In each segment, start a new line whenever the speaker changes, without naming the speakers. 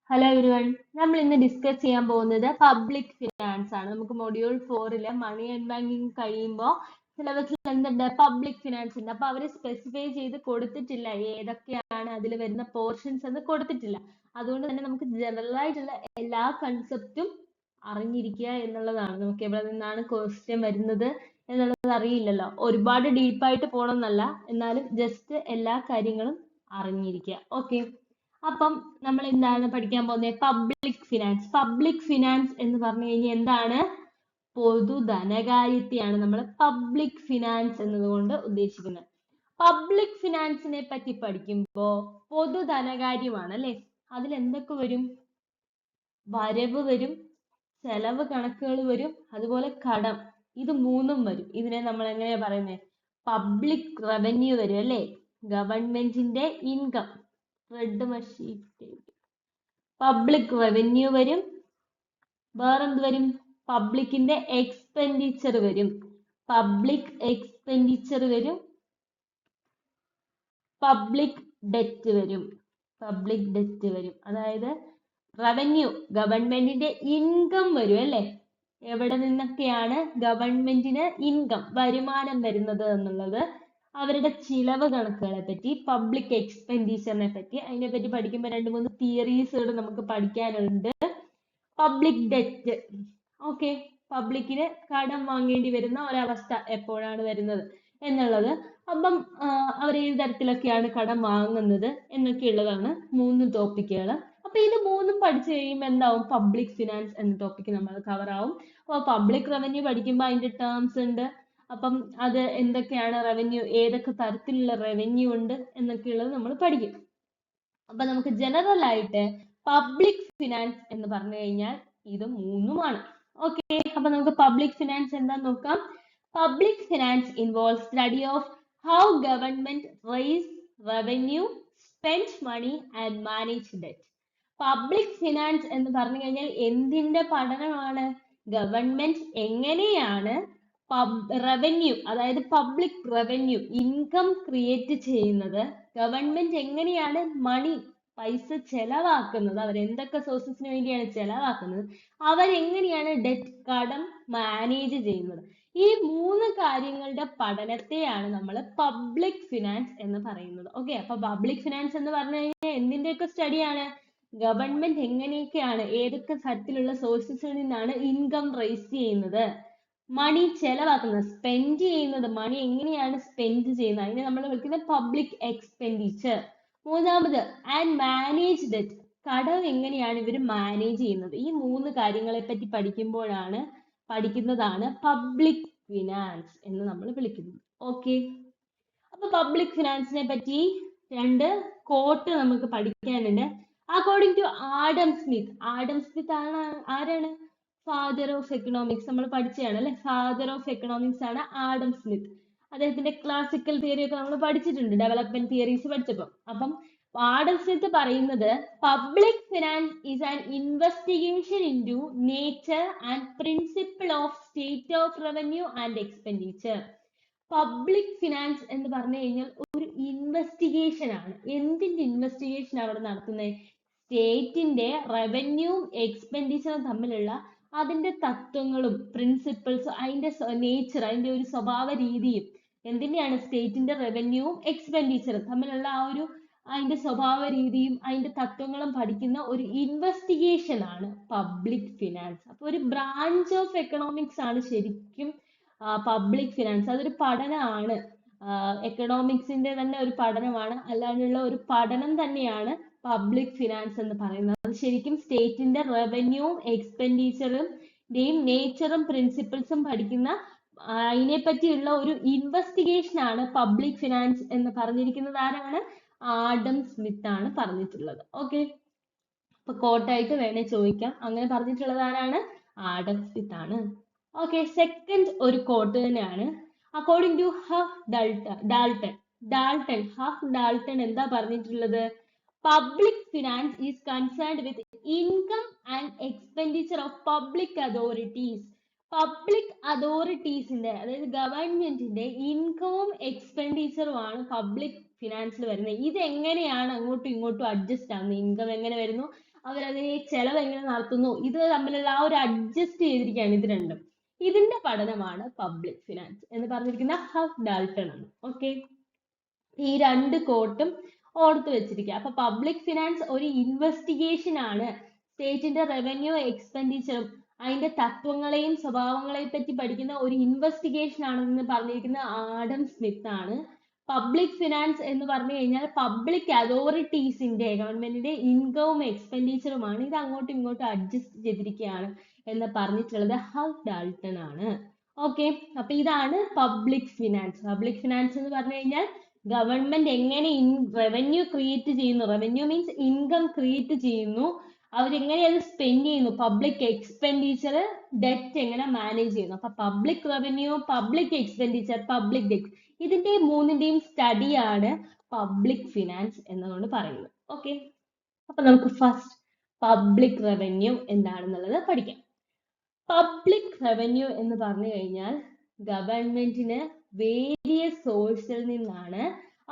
Hello everyone, നമ്മൾ ഇന്ന് discuss ചെയ്യാൻ പോകുന്നത് പബ്ലിക് ഫിനാൻസ് ആണ്. നമുക്ക് മൊഡ്യൂൾ 4 മണി ആൻഡ് ബാങ്കിങ് കഴിയുമ്പോൾ സിലബസിൽ എന്തുണ്ട്, പബ്ലിക് ഫിനാൻസ് ഉണ്ട്. അപ്പൊ അവര് സ്പെസിഫൈ ചെയ്ത് കൊടുത്തിട്ടില്ല ഏതൊക്കെയാണ് അതിൽ വരുന്ന പോർഷൻസ് എന്ന് കൊടുത്തിട്ടില്ല. അതുകൊണ്ട് തന്നെ നമുക്ക് ജനറൽ ആയിട്ടുള്ള എല്ലാ കൺസെപ്റ്റും അറിഞ്ഞിരിക്കുക എന്നുള്ളതാണ്. നമുക്ക് എവിടെ നിന്നാണ് ക്വസ്റ്റ്യൻ വരുന്നത് എന്നുള്ളത് അറിയില്ലല്ലോ. ഒരുപാട് ഡീപ്പായിട്ട് പോകണമെന്നല്ല, എന്നാലും ജസ്റ്റ് എല്ലാ കാര്യങ്ങളും അറിഞ്ഞിരിക്കുക. ഓക്കെ, അപ്പം നമ്മൾ എന്താണ് പഠിക്കാൻ പോകുന്നത്? Public finance. പബ്ലിക് ഫിനാൻസ് എന്ന് പറഞ്ഞു കഴിഞ്ഞാൽ എന്താണ്? പൊതുധനകാര്യത്തെയാണ് നമ്മൾ പബ്ലിക് ഫിനാൻസ് എന്നതുകൊണ്ട് ഉദ്ദേശിക്കുന്നത്. പബ്ലിക് ഫിനാൻസിനെ പറ്റി പഠിക്കുമ്പോ പൊതുധനകാര്യമാണ് അല്ലെ. അതിൽ എന്തൊക്കെ വരും? വരവ് വരും, ചെലവ് കണക്കുകൾ വരും, അതുപോലെ കടം. ഇത് മൂന്നും വരും. ഇതിനെ നമ്മൾ എങ്ങനെയാ പറയുന്നത്? പബ്ലിക് റവന്യൂ വരും അല്ലെ. ഗവൺമെന്റിന്റെ ഇൻകം. റെഡ് മഷി പബ്ലിക് റവന്യൂ വരും. വേറെന്ത് വരും? പബ്ലിക്കിന്റെ എക്സ്പെൻഡിച്ചർ വരും. പബ്ലിക് എക്സ്പെൻഡിച്ചർ വരും. പബ്ലിക് ഡെറ്റ് വരും. പബ്ലിക് ഡെറ്റ് വരും. അതായത് റവന്യൂ, ഗവൺമെന്റിന്റെ ഇൻകം വരും അല്ലെ. എവിടെ നിന്നൊക്കെയാണ് ഗവൺമെന്റിന് ഇൻകം, വരുമാനം വരുന്നത് എന്നുള്ളത്, അവരുടെ ചിലവ് കണക്കുകളെ പറ്റി, പബ്ലിക് എക്സ്പെൻഡിച്ചറിനെ പറ്റി, അതിനെ പറ്റി പഠിക്കുമ്പോൾ 2-3 തിയറീസുകൾ നമുക്ക് പഠിക്കാനുണ്ട്. പബ്ലിക് ഡെറ്റ്, ഓക്കെ, പബ്ലിക്കിന് കടം വാങ്ങേണ്ടി വരുന്ന ഒരവസ്ഥ എപ്പോഴാണ് വരുന്നത് എന്നുള്ളത്. അപ്പം അവർ ഏത് തരത്തിലൊക്കെയാണ് കടം വാങ്ങുന്നത് എന്നൊക്കെയുള്ളതാണ് 3 ടോപ്പിക്കുകൾ. അപ്പൊ ഇത് മൂന്നും പഠിച്ചു കഴിയുമ്പോൾ എന്താവും? പബ്ലിക് ഫിനാൻസ് എന്ന ടോപ്പിക് നമ്മൾ കവർ ആവും. അപ്പോൾ പബ്ലിക് റവന്യൂ പഠിക്കുമ്പോൾ അതിന്റെ ടേംസ് ഉണ്ട്. അപ്പം അത് എന്തൊക്കെയാണ് റവന്യൂ, ഏതൊക്കെ തരത്തിലുള്ള റവന്യൂ ഉണ്ട് എന്നൊക്കെയുള്ളത് നമ്മൾ പഠിക്കും. അപ്പൊ നമുക്ക് ജനറൽ ആയിട്ട് പബ്ലിക് ഫിനാൻസ് എന്ന് പറഞ്ഞു കഴിഞ്ഞാൽ ഇത് മൂന്നുമാണ്. ഓക്കെ, അപ്പൊ നമുക്ക് പബ്ലിക് ഫിനാൻസ് എന്താന്ന് നോക്കാം. Public finance involve study of how government raise revenue, spend money and manage debt. Public finance എന്ന് പറഞ്ഞു കഴിഞ്ഞാൽ എന്തിന്റെ പഠനമാണ്? ഗവൺമെന്റ് എങ്ങനെയാണ് റവന്യൂ, അതായത് പബ്ലിക് റവന്യൂ, ഇൻകം ക്രിയേറ്റ് ചെയ്യുന്നത്, ഗവൺമെന്റ് എങ്ങനെയാണ് മണി, പൈസ ചെലവാക്കുന്നത്, അവർ എന്തൊക്കെ സോഴ്സസിന് വേണ്ടിയാണ് ചെലവാക്കുന്നത്, അവരെങ്ങനെയാണ് ഡെറ്റ്, കടം മാനേജ് ചെയ്യുന്നത്. ഈ 3 കാര്യങ്ങളുടെ പഠനത്തെയാണ് നമ്മൾ പബ്ലിക് ഫിനാൻസ് എന്ന് പറയുന്നത്. ഓക്കെ, അപ്പൊ പബ്ലിക് ഫിനാൻസ് എന്ന് പറഞ്ഞു കഴിഞ്ഞാൽ എന്തിന്റെയൊക്കെ സ്റ്റഡിയാണ്? ഗവൺമെന്റ് എങ്ങനെയൊക്കെയാണ്, ഏതൊക്കെ തരത്തിലുള്ള സോഴ്സസിൽ നിന്നാണ് ഇൻകം റേസ് ചെയ്യുന്നത്, മണി ചെലവാക്കുന്നത്, സ്പെൻഡ് ചെയ്യുന്നത്, മണി എങ്ങനെയാണ് സ്പെൻഡ് ചെയ്യുന്നത്, അതിനെ നമ്മൾ വിളിക്കുന്നത് പബ്ലിക് എക്സ്പെൻഡിച്ചർ. മൂന്നാമത് ആൻഡ് മാനേജ് ഡെറ്റ്, കടം എങ്ങനെയാണ് ഇവർ മാനേജ് ചെയ്യുന്നത്. ഈ 3 കാര്യങ്ങളെ പറ്റി പഠിക്കുന്നതാണ് പബ്ലിക് ഫിനാൻസ് എന്ന് നമ്മൾ വിളിക്കുന്നത്. ഓക്കെ, അപ്പൊ പബ്ലിക് ഫിനാൻസിനെ പറ്റി 2 കോട്ട് നമുക്ക് പഠിക്കാനുണ്ട്. According to Adam Smith. Adam Smith ആരാണ്? Father of economics. നമ്മൾ പഠിച്ചതാണ് അല്ലെ. ഫാദർ ഓഫ് എക്കണോമിക്സ് ആണ് ആഡം സ്മിത്ത്. അദ്ദേഹത്തിന്റെ ക്ലാസിക്കൽ തിയറി ഒക്കെ നമ്മൾ പഠിച്ചിട്ടുണ്ട്, ഡെവലപ്മെന്റ് തിയറീസ് പഠിച്ചപ്പോൾ. അപ്പം ആഡം സ്മിത്ത് പറയുന്നത് public finance is an investigation into nature and principle of state of revenue and expenditure. Public finance എന്ന് പറഞ്ഞു കഴിഞ്ഞാൽ ഒരു ഇൻവെസ്റ്റിഗേഷൻ ആണ്. എന്തിന്റെ ഇൻവെസ്റ്റിഗേഷൻ അവിടെ നടത്തുന്നത്? സ്റ്റേറ്റിന്റെ റവന്യൂവും എക്സ്പെൻഡിച്ചറും തമ്മിലുള്ള അതിന്റെ തത്വങ്ങളും പ്രിൻസിപ്പിൾസും അതിന്റെ നേച്ചർ, അതിന്റെ ഒരു സ്വഭാവ രീതിയും, എന്തിന്റെയാണ്? സ്റ്റേറ്റിന്റെ റവന്യൂവും എക്സ്പെൻഡിച്ചറും തമ്മിലുള്ള ആ ഒരു അതിന്റെ സ്വഭാവ രീതിയും അതിന്റെ തത്വങ്ങളും പഠിക്കുന്ന ഒരു ഇൻവെസ്റ്റിഗേഷൻ ആണ് പബ്ലിക് ഫിനാൻസ്. അപ്പൊ ഒരു ബ്രാഞ്ച് ഓഫ് എക്കണോമിക്സ് ആണ് ശരിക്കും പബ്ലിക് ഫിനാൻസ്. അതൊരു പഠനമാണ്, എക്കണോമിക്സിന്റെ തന്നെ ഒരു പഠനമാണ്, അല്ലാണ്ടുള്ള ഒരു പഠനം തന്നെയാണ് പബ്ലിക് ഫിനാൻസ് എന്ന് പറയുന്നത്. അത് ശരിക്കും സ്റ്റേറ്റിന്റെ റവന്യൂവും എക്സ്പെൻഡിച്ചറിന്റെയും നേച്ചറും പ്രിൻസിപ്പിൾസും പഠിക്കുന്ന അതിനെ പറ്റിയുള്ള ഒരു ഇൻവെസ്റ്റിഗേഷൻ ആണ് പബ്ലിക് ഫിനാൻസ് എന്ന് പറഞ്ഞിരിക്കുന്നത്. ആരാണ്? ആഡം സ്മിത്ത് ആണ് പറഞ്ഞിട്ടുള്ളത്. ഓക്കെ, അപ്പൊ കോട്ടായിട്ട് വേണേ ചോദിക്കാം. അങ്ങനെ പറഞ്ഞിട്ടുള്ളത് ആരാണ്? ആഡം സ്മിത്ത് ആണ്. ഓക്കെ, സെക്കൻഡ് ഒരു കോട്ട് തന്നെയാണ്. അക്കോർഡിംഗ് ടു ഹഫ് ഡാൾട്ടൺ എന്താ പറഞ്ഞിട്ടുള്ളത്? Public finance is concerned with income and expenditure of public authorities. Public അതോറിറ്റീസിന്റെ, അതായത് ഗവൺമെന്റിന്റെ ഇൻകവും എക്സ്പെൻഡിച്ചറും ആണ് പബ്ലിക് ഫിനാൻസിൽ വരുന്നത്. ഇത് എങ്ങനെയാണ് അങ്ങോട്ടും ഇങ്ങോട്ടും അഡ്ജസ്റ്റ് ആവുന്നത്? ഇൻകം എങ്ങനെ വരുന്നു, അവരതിനെ ചെലവ് എങ്ങനെ നടത്തുന്നു, ഇത് തമ്മിലുള്ള ആ ഒരു അഡ്ജസ്റ്റ് ചെയ്തിരിക്കുകയാണ് ഇത് രണ്ടും. ഇതിന്റെ പഠനമാണ് പബ്ലിക് ഫിനാൻസ് എന്ന് പറഞ്ഞിരിക്കുന്ന ഹഫ് ഡാൽട്ടൺ ആണ്. ഓക്കെ, ഈ രണ്ട് കോട്ടും ഓർത്ത് വെച്ചിരിക്കുക. അപ്പൊ പബ്ലിക് ഫിനാൻസ് ഒരു ഇൻവെസ്റ്റിഗേഷൻ ആണ്. സ്റ്റേറ്റിന്റെ റവന്യൂ എക്സ്പെൻഡിച്ചറും അതിന്റെ തത്വങ്ങളെയും സ്വഭാവങ്ങളെയും പറ്റി പഠിക്കുന്ന ഒരു ഇൻവെസ്റ്റിഗേഷൻ ആണെന്ന് പറഞ്ഞിരിക്കുന്ന ആഡം സ്മിത്ത് ആണ്. പബ്ലിക് ഫിനാൻസ് എന്ന് പറഞ്ഞു കഴിഞ്ഞാൽ പബ്ലിക് അതോറിറ്റീസിന്റെ ഗവൺമെന്റിന്റെ ഇൻകവും എക്സ്പെൻഡിച്ചറുമാണ്. ഇത് അങ്ങോട്ടും ഇങ്ങോട്ടും അഡ്ജസ്റ്റ് ചെയ്തിരിക്കുകയാണ് എന്ന് പറഞ്ഞിട്ടുള്ളത് ഹഫ് ഡാൽട്ടൺ ആണ്. ഓക്കെ, അപ്പൊ ഇതാണ് പബ്ലിക് ഫിനാൻസ്. പബ്ലിക് ഫിനാൻസ് എന്ന് പറഞ്ഞു കഴിഞ്ഞാൽ ഗവൺമെന്റ് എങ്ങനെ റവന്യൂ ക്രിയേറ്റ് ചെയ്യുന്നു, റവന്യൂ മീൻസ് ഇൻകം ക്രിയേറ്റ് ചെയ്യുന്നു, അവരെങ്ങനെ അത് സ്പെൻഡ് ചെയ്യുന്നു, പബ്ലിക് എക്സ്പെൻഡിച്ചർ, ഡെറ്റ് എങ്ങനെ മാനേജ് ചെയ്യുന്നു. അപ്പൊ public revenue, public expenditure, public debt, ഇതിന്റെ മൂന്നിന്റെയും സ്റ്റഡിയാണ് പബ്ലിക് ഫിനാൻസ് എന്നുകൊണ്ട് പറയുന്നത്. ഓക്കെ, അപ്പൊ നമുക്ക് ഫസ്റ്റ് പബ്ലിക് റവന്യൂ എന്താണെന്നുള്ളത് പഠിക്കാം. പബ്ലിക് റവന്യൂ എന്ന് പറഞ്ഞു കഴിഞ്ഞാൽ ഗവൺമെന്റിന് വേരിയസ് സോഴ്സിൽ നിന്നാണ്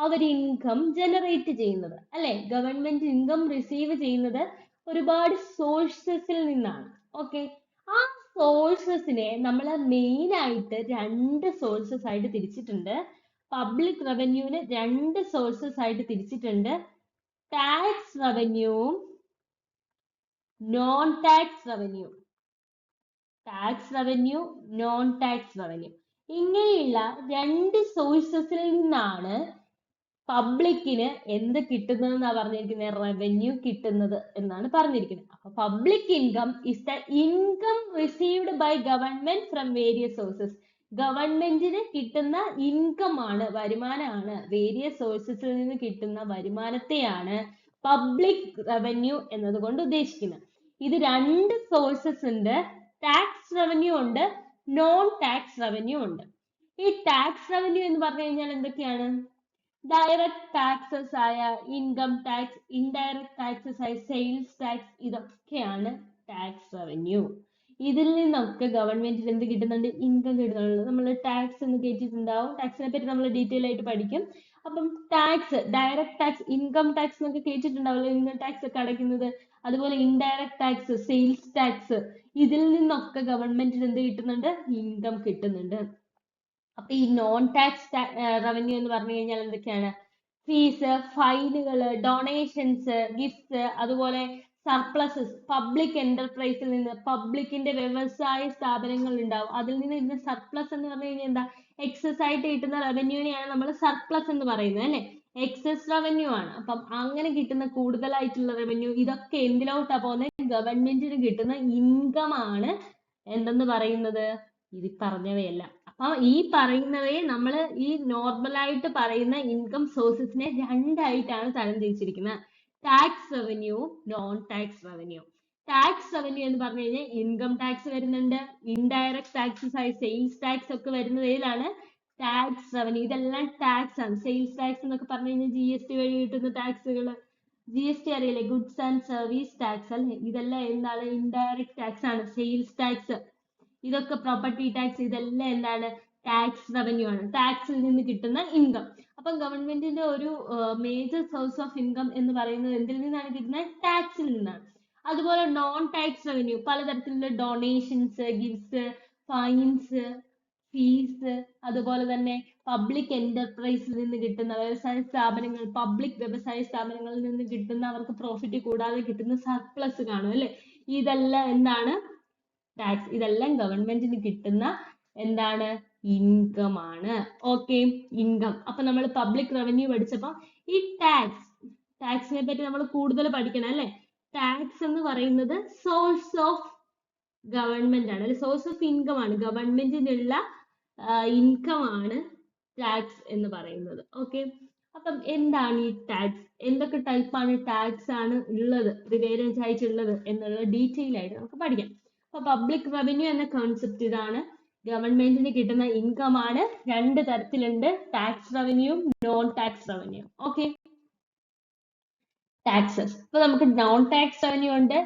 അവർ ഇൻകം ജനറേറ്റ് ചെയ്യുന്നത്, അല്ലെ? ഗവൺമെന്റ് ഇൻകം റിസീവ് ചെയ്യുന്നത് ഒരുപാട് സോഴ്സസിൽ നിന്നാണ്. ഓക്കെ, ആ സോഴ്സസിനെ നമ്മൾ മെയിൻ ആയിട്ട് രണ്ട് സോഴ്സസ് ആയിട്ട് തിരിച്ചിട്ടുണ്ട്. പബ്ലിക് റവന്യൂവിന് രണ്ട് സോഴ്സസ് ആയിട്ട് തിരിച്ചിട്ടുണ്ട്. ടാക്സ് റവന്യൂവും non tax revenue. Tax revenue, non tax revenue, ഇങ്ങനെയുള്ള രണ്ട് സോഴ്സസിൽ നിന്നാണ് പബ്ലിക്കിന് എന്ത് കിട്ടുന്നതെന്നാ പറഞ്ഞിരിക്കുന്നത്, റവന്യൂ കിട്ടുന്നത് എന്നാണ് പറഞ്ഞിരിക്കുന്നത്. അപ്പൊ public income is the income received by government from various sources. ഗവൺമെന്റിന് കിട്ടുന്ന ഇൻകം ആണ്, വരുമാനമാണ്, വേരിയസ് സോഴ്സസിൽ നിന്ന് കിട്ടുന്ന വരുമാനത്തെയാണ് പബ്ലിക് റവന്യൂ എന്നതുകൊണ്ട് ഉദ്ദേശിക്കുന്നത്. ഇത് രണ്ട് സോഴ്സസ് ഉണ്ട്. ടാക്സ് റവന്യൂ ഉണ്ട്, നോൺ ടാക്സ് റവന്യൂ ഉണ്ട്. ഈ ടാക്സ് റവന്യൂ എന്ന് പറഞ്ഞു കഴിഞ്ഞാൽ എന്തൊക്കെയാണ്? ഡയറക്റ്റ് ടാക്സസ് ആയ ഇൻകം ടാക്സ്, ഇൻഡയറക്റ്റ് ടാക്സസ് ആയ സെയിൽസ് ടാക്സ്, ഇതൊക്കെയാണ് ടാക്സ് റവന്യൂ. ഇതിൽ നിന്നൊക്കെ ഗവൺമെന്റിന് എന്ത് കിട്ടുന്നുണ്ട്? ഇൻകം കിട്ടുന്നുണ്ട്. നമ്മൾ ടാക്സ് എന്ന് കേട്ടിട്ടുണ്ടാവും, ടാക്സിനെ പറ്റി നമ്മൾ ഡീറ്റെയിൽ ആയിട്ട് പഠിക്കും. അപ്പം tax, direct tax, income tax എന്നൊക്കെ കേട്ടിട്ടുണ്ടാവില്ല, ഇൻകം ടാക്സ് ഒക്കെ അടയ്ക്കുന്നത്. അതുപോലെ ഇൻഡയറക്റ്റ് ടാക്സ്, സെയിൽസ് ടാക്സ്, ഇതിൽ നിന്നൊക്കെ ഗവൺമെന്റിന് എന്ത് കിട്ടുന്നുണ്ട്? ഇൻകം കിട്ടുന്നുണ്ട്. അപ്പൊ ഈ നോൺ ടാക്സ് റവന്യൂ എന്ന് പറഞ്ഞു കഴിഞ്ഞാൽ എന്തൊക്കെയാണ്? ഫീസ്, ഫൈനുകൾ, ഡൊണേഷൻസ്, ഗിഫ്റ്റ്സ്, അതുപോലെ സർപ്ലസസ്. പബ്ലിക് എന്റർപ്രൈസിൽ നിന്ന്, പബ്ലിക്കിന്റെ വ്യവസായ സ്ഥാപനങ്ങൾ ഉണ്ടാവും, അതിൽ നിന്ന് ഇതിന് സർപ്ലസ് എന്ന് പറഞ്ഞു കഴിഞ്ഞാൽ എന്താ? എക്സസ് ആയിട്ട് കിട്ടുന്ന റവന്യൂവിനെയാണ് നമ്മൾ സർപ്ലസ് എന്ന് പറയുന്നത്, അല്ലെ? എക്സസ് റവന്യൂ ആണ്. അപ്പം അങ്ങനെ കിട്ടുന്ന കൂടുതലായിട്ടുള്ള റവന്യൂ, ഇതൊക്കെ എന്തിലോട്ടാ പോകുന്നത്? ഗവൺമെന്റിന് കിട്ടുന്ന ഇൻകം ആണ് എന്തെന്ന് പറയുന്നത്? ഇത് പറഞ്ഞവയല്ല. അപ്പൊ ഈ പറയുന്നവയെ നമ്മൾ ഈ നോർമൽ ആയിട്ട് പറയുന്ന ഇൻകം സോഴ്സസിനെ രണ്ടായിട്ടാണ് തരം തിരിച്ചിരിക്കുന്നത്. Tax revenue, non tax revenue. Tax revenue എന്ന് പറഞ്ഞു കഴിഞ്ഞാൽ ഇൻകം ടാക്സ് വരുന്നുണ്ട്, ഇൻഡയറക്റ്റ് ടാക്സസ് ആയി സെയിൽസ് ടാക്സ് ഒക്കെ വരുന്നത് ഏതാണ്? Tax revenue. ഇതെല്ലാം ടാക്സ് ആണ്. സെയിൽസ് ടാക്സ് എന്നൊക്കെ പറഞ്ഞു കഴിഞ്ഞാൽ GST വഴി കിട്ടുന്ന ടാക്സുകൾ, GST അറിയില്ലേ? ഗുഡ്സ് ആൻഡ് സർവീസ് ടാക്സ്, അല്ലെ? ഇതെല്ലാം എന്താണ്? ഇൻഡയറക്റ്റ് ടാക്സ് ആണ്. സെയിൽസ് ടാക്സ്, ഇതൊക്കെ പ്രോപ്പർട്ടി ടാക്സ്, ഇതെല്ലാം എന്താണ്? ടാക്സ് റവന്യൂ ആണ്, ടാക്സിൽ നിന്ന് കിട്ടുന്ന ഇൻകം. അപ്പൊ ഗവൺമെന്റിന്റെ ഒരു മേജർ സോഴ്സ് ഓഫ് ഇൻകം എന്ന് പറയുന്നത് എന്തിൽ നിന്നാണ് കിട്ടുന്നത്? ടാക്സിൽ നിന്നാണ്. അതുപോലെ നോൺ ടാക്സ് റവന്യൂ, പലതരത്തിലുള്ള ഡൊണേഷൻസ്, ഗിഫ്റ്റ്സ്, ഫൈൻസ്, ഫീസ്, അതുപോലെ തന്നെ പബ്ലിക് എന്റർപ്രൈസിൽ നിന്ന് കിട്ടുന്ന വ്യവസായ സ്ഥാപനങ്ങൾ, പബ്ലിക് വ്യവസായ സ്ഥാപനങ്ങളിൽ നിന്ന് കിട്ടുന്ന അവർക്ക് പ്രോഫിറ്റ് കൂടാതെ കിട്ടുന്ന സർപ്ലസ് കാണും, അല്ലെ? ഇതെല്ലാം എന്താണ്? ടാക്സ്. ഇതെല്ലാം ഗവൺമെന്റിന് കിട്ടുന്ന എന്താണ്? ഇൻകം ആണ്. Okay, income. അപ്പൊ നമ്മൾ പബ്ലിക് റവന്യൂ പഠിച്ചപ്പോ ഈ ടാക്സിനെ പറ്റി നമ്മൾ കൂടുതൽ പഠിക്കണം, അല്ലെ? ടാക്സ് എന്ന് പറയുന്നത് സോഴ്സ് ഓഫ് ഗവൺമെന്റ് ആണ്, അല്ലെ? സോഴ്സ് ഓഫ് ഇൻകം ആണ്, ഗവൺമെന്റിനുള്ള ഇൻകം ആണ് ടാക്സ് എന്ന് പറയുന്നത്. ഓക്കെ, അപ്പം എന്താണ് ഈ ടാക്സ്? എന്തൊക്കെ ടൈപ്പാണ് ടാക്സ് ആണ് ഉള്ളത്, പ്രിവേലൻസ് ആയിട്ടുള്ളത് എന്നുള്ള ഡീറ്റെയിൽ ആയിട്ട് നമുക്ക് പഠിക്കാം. അപ്പൊ പബ്ലിക് റവന്യൂ എന്ന കോൺസെപ്റ്റ് ഇതാണ്. ഗവൺമെന്റിന് കിട്ടുന്ന ഇൻകം ആണ്. രണ്ട് തരത്തിലുണ്ട്, tax revenue, non tax revenue. Okay, taxes. ഇപ്പൊ നമുക്ക് നോൺ ടാക്സ് റവന്യൂ ഉണ്ട്,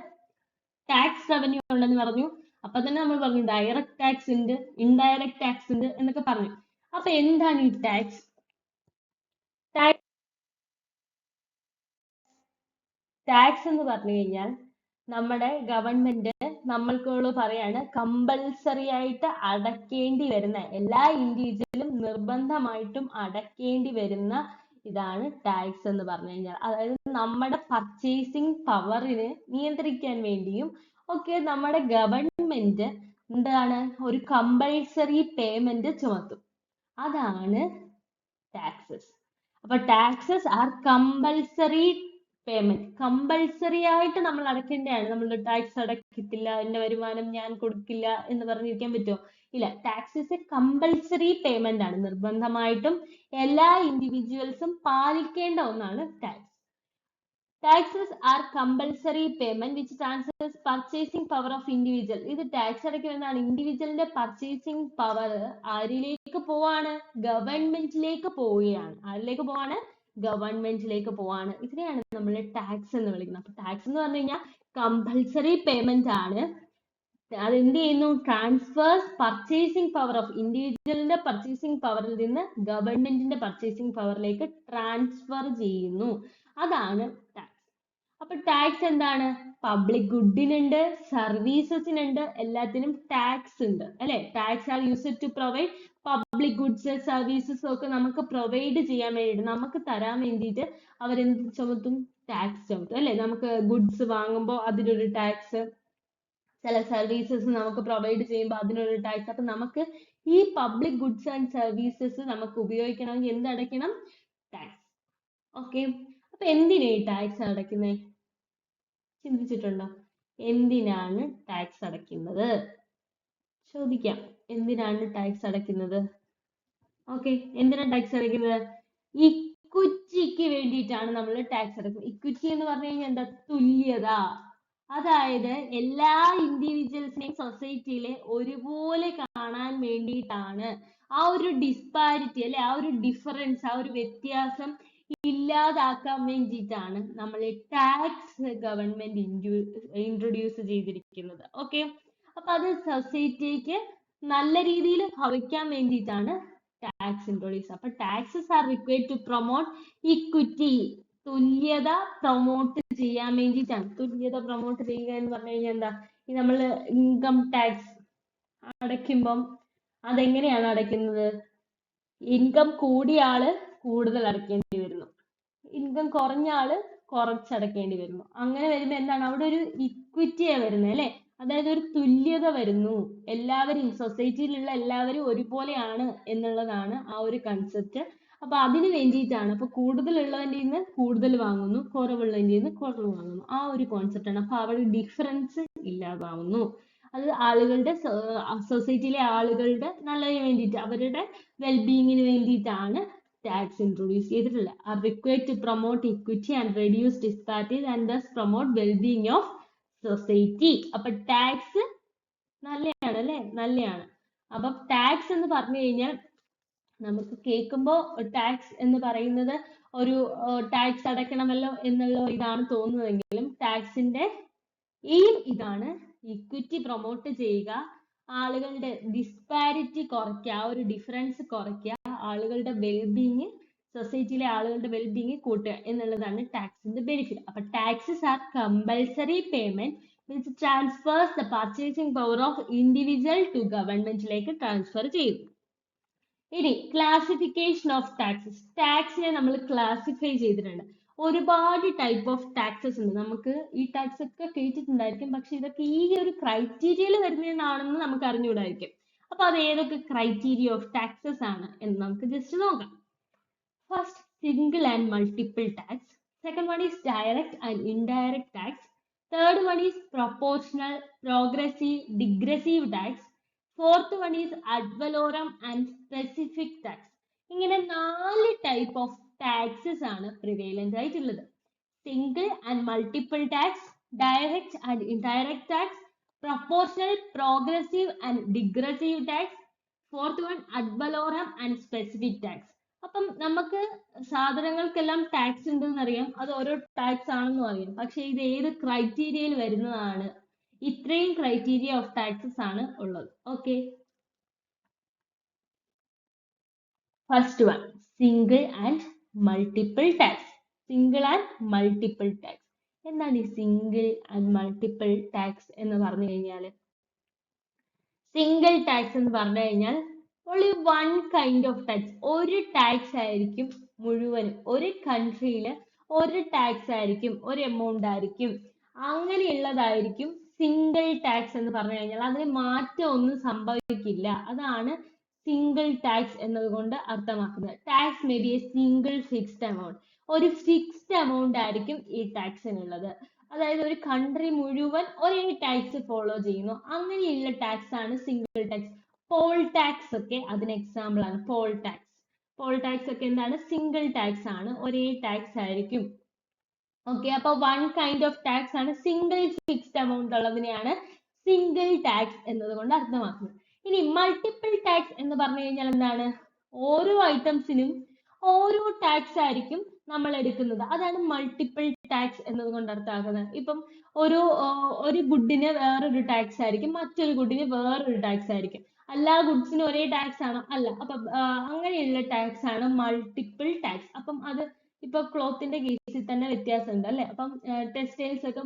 ടാക്സ് റവന്യൂ ഉണ്ടെന്ന് പറഞ്ഞു. അപ്പൊ തന്നെ നമ്മൾ പറഞ്ഞു ഡയറക്റ്റ് ടാക്സ് ഉണ്ട്, ഇൻഡയറക്റ്റ് ടാക്സ് ഉണ്ട് എന്നൊക്കെ പറഞ്ഞു. അപ്പൊ എന്താണ് ഈ ടാക്സ്? ടാക്സ് എന്ന് പറഞ്ഞു കഴിഞ്ഞാൽ നമ്മുടെ ഗവൺമെന്റ് നമ്മൾക്കോട് പറയാണ് കമ്പൽസറി ആയിട്ട് അടക്കേണ്ടി വരുന്ന എല്ലാ ഇൻഡിവിജ്വലും നിർബന്ധമായിട്ടും അടക്കേണ്ടി വരുന്ന ഇതാണ് ടാക്സ് എന്ന് പറഞ്ഞു കഴിഞ്ഞാൽ. അതായത് നമ്മുടെ പർച്ചേസിങ് പവറിനെ നിയന്ത്രിക്കാൻ വേണ്ടിയും ഒക്കെ നമ്മുടെ ഗവൺമെന്റ് എന്താണ് ഒരു കമ്പൽസറി പേയ്മെന്റ് ചുമത്തും. അതാണ് ടാക്സസ്. അപ്പൊ taxes are compulsory payment. Compulsory ആയിട്ട് നമ്മൾ അടക്കേണ്ടതാണ്. നമ്മൾ ടാക്സ് അടക്കത്തില്ല, എന്റെ വരുമാനം ഞാൻ കൊടുക്കില്ല എന്ന് പറഞ്ഞിരിക്കാൻ പറ്റുമോ? ഇല്ല. ടാക്സസ് എ കമ്പൽസറി പേയ്മെന്റ് ആണ്. നിർബന്ധമായിട്ടും എല്ലാ ഇൻഡിവിജ്വൽസും പാലിക്കേണ്ട ഒന്നാണ് tax. Taxes are compulsory payment which transfers purchasing power of individual. ഇത് ടാക്സ് അടയ്ക്കുന്നതാണ്. ഇൻഡിവിജ്വലിന്റെ പർച്ചേസിംഗ് പവർ ആരിലേക്ക് പോവാണ്? ഗവൺമെന്റിലേക്ക് പോവുകയാണ്. ആരിലേക്ക് പോവാണ്? ഗവൺമെന്റിലേക്ക് പോവാണ്. ഇതിനെയാണ് നമ്മൾ ടാക്സ് എന്ന് വിളിക്കുന്നത്. അപ്പൊ ടാക്സ് എന്ന് പറഞ്ഞു കഴിഞ്ഞാൽ കമ്പൽസറി പേയ്മെന്റ് ആണ്. അതെന്ത് ചെയ്യുന്നു? ട്രാൻസ്ഫേഴ്സ് പർച്ചേസിംഗ് പവർ ഓഫ് ഇൻഡിവിജ്വലിന്റെ പർച്ചേസിംഗ് പവറിൽ നിന്ന് ഗവൺമെന്റിന്റെ പർച്ചേസിംഗ് പവറിലേക്ക് ട്രാൻസ്ഫർ ചെയ്യുന്നു. അതാണ് ടാക്സ്. അപ്പൊ ടാക്സ് എന്താണ്? പബ്ലിക് ഗുഡിനുണ്ട്, സർവീസസിനുണ്ട്, എല്ലാത്തിനും ടാക്സ് ഉണ്ട് അല്ലെ? Tax are used to provide public goods, services ഒക്കെ നമുക്ക് പ്രൊവൈഡ് ചെയ്യാൻ വേണ്ടിയിട്ട്, നമുക്ക് തരാൻ വേണ്ടിയിട്ട് അവരെന്ത് ചുമത്തും? ടാക്സ് ചുമത്തും അല്ലെ? നമുക്ക് ഗുഡ്സ് വാങ്ങുമ്പോൾ അതിനൊരു ടാക്സ്, ചില സർവീസസ് നമുക്ക് പ്രൊവൈഡ് ചെയ്യുമ്പോൾ അതിനൊരു ടാക്സ്. അപ്പൊ നമുക്ക് ഈ പബ്ലിക് ഗുഡ്സ് ആൻഡ് സർവീസസ് നമുക്ക് ഉപയോഗിക്കണമെങ്കിൽ എന്ത് അടയ്ക്കണം? ടാക്സ്. ഓക്കെ. അപ്പൊ എന്തിനാ ഈ ടാക്സ് അടയ്ക്കുന്നത്? ചിന്തിച്ചിട്ടുണ്ടോ? എന്തിനാണ് ടാക്സ് അടയ്ക്കുന്നത്? ചോദിക്കാം. എന്തിനാണ് ടാക്സ് അടയ്ക്കുന്നത്? ഓക്കെ. എന്തിനാണ് ടാക്സ് അടയ്ക്കുന്നത്? ഇക്വിറ്റിക്ക് വേണ്ടിയിട്ടാണ് നമ്മൾ ടാക്സ് അടയ്ക്കുന്നത്. ഇക്വിറ്റി എന്ന് പറഞ്ഞു കഴിഞ്ഞാൽ എന്താ? തുല്യത. അതായത് എല്ലാ ഇൻഡിവിജ്വൽസിനെയും സൊസൈറ്റിയിലെ ഒരുപോലെ കാണാൻ വേണ്ടിയിട്ടാണ്. ആ ഒരു ഡിസ്പാരിറ്റി അല്ലെ, ആ ഒരു ഡിഫറൻസ്, ആ ഒരു വ്യത്യാസം ഇല്ലാതാക്കാൻ വേണ്ടിയിട്ടാണ് നമ്മൾ ടാക്സ് ഗവൺമെന്റ് ഇൻട്രൊഡ്യൂസ് ചെയ്തിരിക്കുന്നത്. ഓക്കെ. അപ്പൊ അത് സൊസൈറ്റിക്ക് നല്ല രീതിയിൽ ഭവിക്കാൻ വേണ്ടിയിട്ടാണ് ടാക്സ് ഇൻട്രൊഡ്യൂസ്. അപ്പൊ taxes are required to promote equity. തുല്യത പ്രൊമോട്ട് ചെയ്യാൻ വേണ്ടിയിട്ടാണ്. തുല്യത പ്രൊമോട്ട് ചെയ്യുക എന്ന് പറഞ്ഞു കഴിഞ്ഞാൽ എന്താ? ഈ നമ്മൾ ഇൻകം ടാക്സ് അടയ്ക്കുമ്പം അതെങ്ങനെയാണ് അടയ്ക്കുന്നത്? ഇൻകം കൂടിയ ആള് കൂടുതൽ അടയ്ക്കേണ്ടി വരുന്നു, ഇൻകം കുറഞ്ഞ ആള് കുറച്ചടക്കേണ്ടി വരുന്നു. അങ്ങനെ വരുമ്പോ എന്താണ്? അവിടെ ഒരു ഇക്വിറ്റിയാ വരുന്നത് അല്ലെ? അതായത് ഒരു തുല്യത വരുന്നു. എല്ലാവരും, സൊസൈറ്റിയിലുള്ള എല്ലാവരും ഒരുപോലെയാണ് എന്നുള്ളതാണ് ആ ഒരു കൺസെപ്റ്റ്. അപ്പൊ അതിന് വേണ്ടിയിട്ടാണ്. അപ്പൊ കൂടുതലുള്ളവന്റെ നിന്ന് കൂടുതൽ വാങ്ങുന്നു, കുറവുള്ളവന്റെ നിന്ന് കുറവ് വാങ്ങുന്നു. ആ ഒരു കോൺസെപ്റ്റ് ആണ്. അപ്പൊ അവിടെ ഡിഫറൻസ് ഇല്ലാതാവുന്നു. അത് ആളുകളുടെ, സൊസൈറ്റിയിലെ ആളുകളുടെ നല്ലതിന് വേണ്ടിയിട്ട്, അവരുടെ വെൽബീയിങ്ങിന് വേണ്ടിയിട്ടാണ് ടാക്സ് ഇൻട്രൊഡ്യൂസ് ചെയ്തിട്ടുള്ളത്. Are required to promote equity and reduce disparities and thus promote wellbeing of society. അപ്പൊ ടാക്സ് നല്ലതാണ് അല്ലെ? നല്ലതാണ്. അപ്പൊ ടാക്സ് എന്ന് പറഞ്ഞു കഴിഞ്ഞാൽ നമുക്ക് കേൾക്കുമ്പോൾ ടാക്സ് എന്ന് പറയുന്നത് ഒരു ടാക്സ് അടയ്ക്കണമല്ലോ എന്നുള്ള ഇതാണ് തോന്നുന്നതെങ്കിലും ടാക്സിന്റെ എയിം ഇതാണ്: ഇക്വിറ്റി പ്രൊമോട്ട് ചെയ്യുക, ആളുകളുടെ ഡിസ്പാരിറ്റി കുറയ്ക്കുക, ആ ഒരു ഡിഫറൻസ് കുറയ്ക്കുക, ആളുകളുടെ വെൽബീയിങ്, സൊസൈറ്റിയിലെ ആളുകളുടെ വെൽബീയിങ് കൂട്ടുക എന്നുള്ളതാണ് ടാക്സിന്റെ ബെനിഫിറ്റ്. അപ്പൊ taxes are compulsory payment which transfers the purchasing power of individual to ഗവൺമെന്റിലേക്ക് ട്രാൻസ്ഫർ ചെയ്യുന്നു. ഇനി ക്ലാസിഫിക്കേഷൻ ഓഫ് ടാക്സസ്. ടാക്സിനെ നമ്മൾ ക്ലാസിഫൈ ചെയ്തിട്ടുണ്ട്. ഒരുപാട് ടൈപ്പ് ഓഫ് ടാക്സസ് ഉണ്ട്. നമുക്ക് ഈ ടാക്സ് ഒക്കെ കേട്ടിട്ടുണ്ടായിരിക്കും, പക്ഷെ ഇതൊക്കെ ഈ ഒരു ക്രൈറ്റീരിയയിൽ വരുന്നതാണെന്ന് നമുക്ക് അറിഞ്ഞുകൂടായിരിക്കും. അപ്പൊ അത് ഏതൊക്കെ ക്രൈറ്റീരിയ ഓഫ് ടാക്സസ് ആണ് എന്ന് നമുക്ക് ജസ്റ്റ് നോക്കാം. First, single and multiple tax. Second one is direct and indirect tax. Third one is proportional, progressive, degressive tax. Fourth one is ad valorem and specific tax. ഇങ്ങനെ 4 type of taxes ആണ് prevalent ആയിട്ടുള്ളത്. Single and multiple tax, direct and indirect tax, proportional, progressive and degressive tax. Fourth one ad valorem and specific tax. അപ്പം നമുക്ക് സാധനങ്ങൾക്കെല്ലാം tax ഉണ്ടെന്ന് അറിയാം, അത് ഓരോ tax ആണെന്നും അറിയാം, പക്ഷെ ഇത് ഏത് ക്രൈറ്റീരിയയിൽ വരുന്നതാണ്? ഇത്രയും ക്രൈറ്റീരിയ ഓഫ് ടാക്സസ് ആണ് ഉള്ളത്. Okay. First one, single and multiple tax. Single and multiple tax എന്താണ് ഈ സിംഗിൾ ആൻഡ് മൾട്ടിപ്പിൾ ടാക്സ് എന്ന് പറഞ്ഞു കഴിഞ്ഞാൽ? സിംഗിൾ ടാക്സ് എന്ന് പറഞ്ഞു കഴിഞ്ഞാൽ only one kind of tax, ഒരു ടാക്സ് ആയിരിക്കും മുഴുവനും. ഒരു കൺട്രിയിൽ ഒരു ടാക്സ് ആയിരിക്കും, ഒരു എമൗണ്ട് ആയിരിക്കും, അങ്ങനെയുള്ളതായിരിക്കും സിംഗിൾ ടാക്സ് എന്ന് പറഞ്ഞു കഴിഞ്ഞാൽ. അതിന് മാറ്റം ഒന്നും സംഭവിക്കില്ല. അതാണ് സിംഗിൾ ടാക്സ് എന്നതുകൊണ്ട് അർത്ഥമാക്കുന്നത്. Tax may be A single fixed amount, ഒരു ഫിക്സ്ഡ് എമൗണ്ട് ആയിരിക്കും ഈ ടാക്സിനുള്ളത്. അതായത് ഒരു കൺട്രി മുഴുവൻ ഒരേ ടാക്സ് ഫോളോ ചെയ്യുന്നു, അങ്ങനെയുള്ള ടാക്സ് ആണ് സിംഗിൾ ടാക്സ്. പോൾ ടാക്സ് ഒക്കെ അതിന് എക്സാമ്പിൾ ആണ്. പോൾ ടാക്സ് ഒക്കെ എന്താണ്? സിംഗിൾ ടാക്സ് ആണ്, ഒരേ ടാക്സ് ആയിരിക്കും. ഓക്കെ, അപ്പൊ വൺ കൈൻഡ് ഓഫ് ടാക്സ് ആണ്, സിംഗിൾ ഫിക്സ്ഡ് എമൗണ്ട് ഉള്ളതിനെയാണ് സിംഗിൾ ടാക്സ് എന്നതുകൊണ്ട് അർത്ഥമാക്കുന്നത്. ഇനി മൾട്ടിപ്പിൾ ടാക്സ് എന്ന് പറഞ്ഞു കഴിഞ്ഞാൽ എന്താണ്? ഓരോ ഐറ്റംസിനും ഓരോ ടാക്സ് ആയിരിക്കും നമ്മൾ എടുക്കുന്നത്. അതാണ് മൾട്ടിപ്പിൾ ടാക്സ് എന്നതുകൊണ്ട് അർത്ഥമാക്കുന്നത്. ഇപ്പം ഒരു ഗുഡിന് വേറൊരു ടാക്സ് ആയിരിക്കും, മറ്റൊരു ഗുഡിന് വേറൊരു ടാക്സ് ആയിരിക്കും. എല്ലാ ഗുഡ്സിനും ഒരേ ടാക്സ് ആണോ? അല്ല. അപ്പം അങ്ങനെയുള്ള ടാക്സ് ആണ് മൾട്ടിപ്പിൾ ടാക്സ്. അപ്പം അത് ഇപ്പൊ ക്ലോത്തിന്റെ കേസിൽ തന്നെ വ്യത്യാസമുണ്ട് അല്ലെ? അപ്പം ടെക്സ്റ്റൈൽസ് ഒക്കെ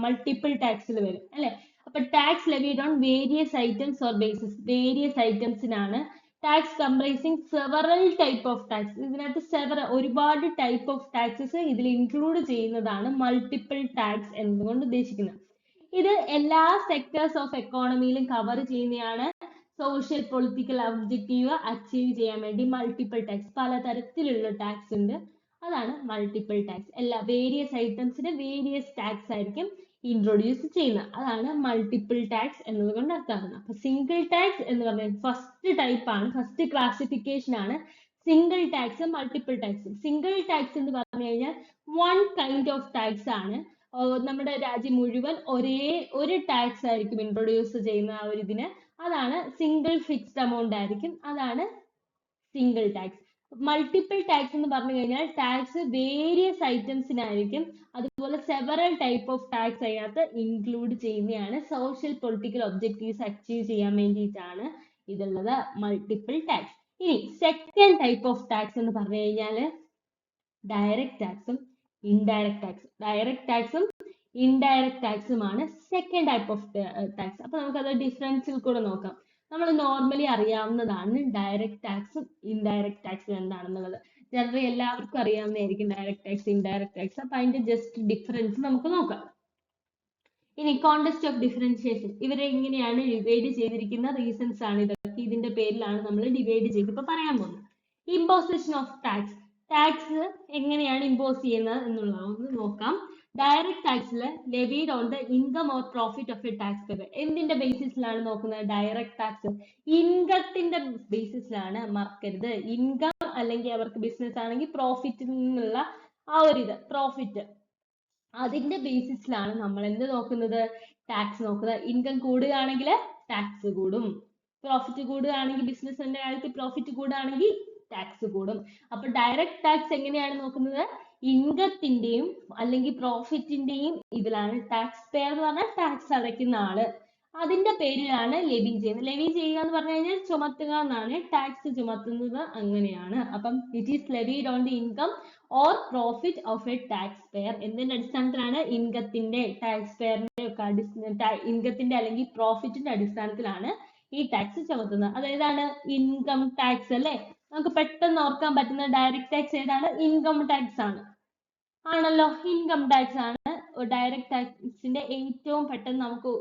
മൾട്ടിപ്പിൾ ടാക്സിൽ വരും അല്ലെ? അപ്പൊ tax levied on various items or basis, various ഐറ്റംസിനാണ് tax comprising several type of tax. ഇതിനകത്ത് ഒരുപാട് ടൈപ്പ് ഓഫ് ടാക്സസ് ഇതിൽ ഇൻക്ലൂഡ് ചെയ്യുന്നതാണ് മൾട്ടിപ്പിൾ ടാക്സ് എന്നതുകൊണ്ട് ഉദ്ദേശിക്കുന്നത്. ഇത് എല്ലാ സെക്ടേഴ്സ് ഓഫ് എക്കോണമിയിലും കവർ ചെയ്യുന്നതാണ്. സോഷ്യൽ പൊളിറ്റിക്കൽ ഒബ്ജക്റ്റീവ് അച്ചീവ് ചെയ്യാൻ വേണ്ടി മൾട്ടിപ്പിൾ ടാക്സ്, പലതരത്തിലുള്ള ടാക്സ് ഉണ്ട്. അതാണ് മൾട്ടിപ്പിൾ ടാക്സ്. എല്ലാ വേരിയസ് ഐറ്റംസിന് വേരിയസ് ടാക്സ് ആയിരിക്കും ഇൻട്രൊഡ്യൂസ് ചെയ്യുന്നത്. അതാണ് മൾട്ടിപ്പിൾ ടാക്സ് എന്നതുകൊണ്ട് അർത്ഥമാക്കുന്നത്. അപ്പൊ സിംഗിൾ ടാക്സ് എന്ന് പറഞ്ഞാൽ ഫസ്റ്റ് ടൈപ്പ് ആണ്, ഫസ്റ്റ് ക്ലാസിഫിക്കേഷൻ ആണ് single tax, multiple tax. Single tax എന്ന് പറഞ്ഞു കഴിഞ്ഞാൽ വൺ കൈൻഡ് ഓഫ് ടാക്സ് ആണ്. നമ്മുടെ രാജ്യം മുഴുവൻ ഒരു ടാക്സ് ആയിരിക്കും ഇൻട്രൊഡ്യൂസ് ചെയ്യുന്ന ആ ഒരു ഇതിന്. അതാണ് സിംഗിൾ ഫിക്സ്ഡ് എമൗണ്ട് ആയിരിക്കും, അതാണ് സിംഗിൾ ടാക്സ്. മൾട്ടിപ്പിൾ ടാക്സ് എന്ന് പറഞ്ഞു കഴിഞ്ഞാൽ ടാക്സ് വേരിയസ് ഐറ്റംസിനായിരിക്കും, അതുപോലെ സെവറൽ ടൈപ്പ് ഓഫ് ടാക്സ് അതിനകത്ത് ഇൻക്ലൂഡ് ചെയ്യുന്നതാണ്. സോഷ്യൽ പൊളിറ്റിക്കൽ ഒബ്ജക്റ്റീവ്സ് അച്ചീവ് ചെയ്യാൻ വേണ്ടിയിട്ടാണ് ഇതുള്ളത്, മൾട്ടിപ്പിൾ ടാക്സ്. ഇനി സെക്കൻഡ് ടൈപ്പ് ഓഫ് ടാക്സ് എന്ന് പറഞ്ഞു കഴിഞ്ഞാൽ ഡയറക്റ്റ് ടാക്സും ഇൻഡയറക്റ്റ് ടാക്സും. ഡയറക്റ്റ് ടാക്സും ഇൻഡയറക്റ്റ് ടാക്സുമാണ് സെക്കൻഡ് ടൈപ്പ് ഓഫ് ടാക്സ്. അപ്പൊ നമുക്കത് ഡിഫറൻസിൽ കൂടെ നോക്കാം. നമ്മൾ നോർമലി അറിയാവുന്നതാണ് ഡയറക്റ്റ് ടാക്സും ഇൻഡയറക്റ്റ് ടാക്സും എന്താണെന്നുള്ളത്. ജനറലി എല്ലാവർക്കും അറിയാവുന്നതായിരിക്കും ഡയറക്റ്റ് ടാക്സ്, ഇൻഡയറക്റ്റ് ടാക്സ്. അപ്പൊ അതിന്റെ ജസ്റ്റ് ഡിഫറൻസ് നമുക്ക് നോക്കാം. ഇനി കോണ്ടെക്സ്റ്റ് ഓഫ് ഡിഫറൻഷിയേഷൻ, ഇവരെ എങ്ങനെയാണ് ഡിവൈഡ് ചെയ്തിരിക്കുന്ന റീസൺസ് ആണ് ഇതൊക്കെ. ഇതിന്റെ പേരിലാണ് നമ്മൾ ഡിവൈഡ് ചെയ്ത് ഇപ്പൊ പറയാൻ പോകുന്നത്. ഇമ്പോസിഷൻ ഓഫ് ടാക്സ്, ടാക്സ് എങ്ങനെയാണ് ഇമ്പോസ് ചെയ്യുന്നത് എന്നുള്ളത് ഒന്ന് നോക്കാം. ഡയറക്റ്റ് ടാക്സിൽ levied on the income or profit of a tax payer. എന്തിന്റെ ബേസിസിലാണ് നോക്കുന്നത്? ഡയറക്റ്റ് ടാക്സ് ഇൻകത്തിന്റെ ബേസിസിലാണ്, മറക്കരുത്. ഇൻകം അല്ലെങ്കിൽ അവർക്ക് ബിസിനസ് ആണെങ്കിൽ പ്രോഫിറ്റിൽ നിന്നുള്ള ആ ഒരു ഇത് പ്രോഫിറ്റ്, അതിന്റെ ബേസിസിലാണ് നമ്മൾ എന്ത് നോക്കുന്നത്? ടാക്സ് നോക്കുന്നത്. ഇൻകം കൂടുകയാണെങ്കിൽ ടാക്സ് കൂടും, പ്രോഫിറ്റ് കൂടുകയാണെങ്കിൽ ബിസിനസിന്റെ കാര്യത്തിൽ പ്രോഫിറ്റ് കൂടുകയാണെങ്കിൽ ടാക്സ് കൂടും. അപ്പൊ ഡയറക്റ്റ് ടാക്സ് എങ്ങനെയാണ് നോക്കുന്നത്? ഇൻകത്തിന്റെയും അല്ലെങ്കിൽ പ്രോഫിറ്റിന്റെയും ഇതിലാണ്. ടാക്സ് പെയർ എന്ന് പറഞ്ഞാൽ ടാക്സ് അടയ്ക്കുന്ന ആള്, അതിന്റെ പേരിലാണ് ലെവി ചെയ്യുന്നത്. ലെവി ചെയ്യുക എന്ന് പറഞ്ഞു കഴിഞ്ഞാൽ ചുമത്തുക എന്നാണ്. ടാക്സ് ചുമത്തുന്നത് അങ്ങനെയാണ്. അപ്പം it is levied on the income or profit of a tax pair. എന്തിന്റെ അടിസ്ഥാനത്തിലാണ്? ഇൻകത്തിന്റെ, ടാക്സ് പെയറിന്റെ ഒക്കെ ഇൻകത്തിന്റെ അല്ലെങ്കിൽ പ്രോഫിറ്റിന്റെ അടിസ്ഥാനത്തിലാണ് ഈ ടാക്സ് ചുമത്തുന്നത്. അതേതാണ്? ഇൻകം ടാക്സ് അല്ലെ? നമുക്ക് പെട്ടെന്ന് ഓർക്കാൻ പറ്റുന്ന ഡയറക്റ്റ് ടാക്സ് ഏതാണ്? ഇൻകം ടാക്സ് ആണ്, ആണല്ലോ. ഇൻകം ടാക്സ് ആണ് ഡയറക്റ്റ് ടാക്സിന്റെ ഏറ്റവും പെട്ടെന്ന് നമുക്ക്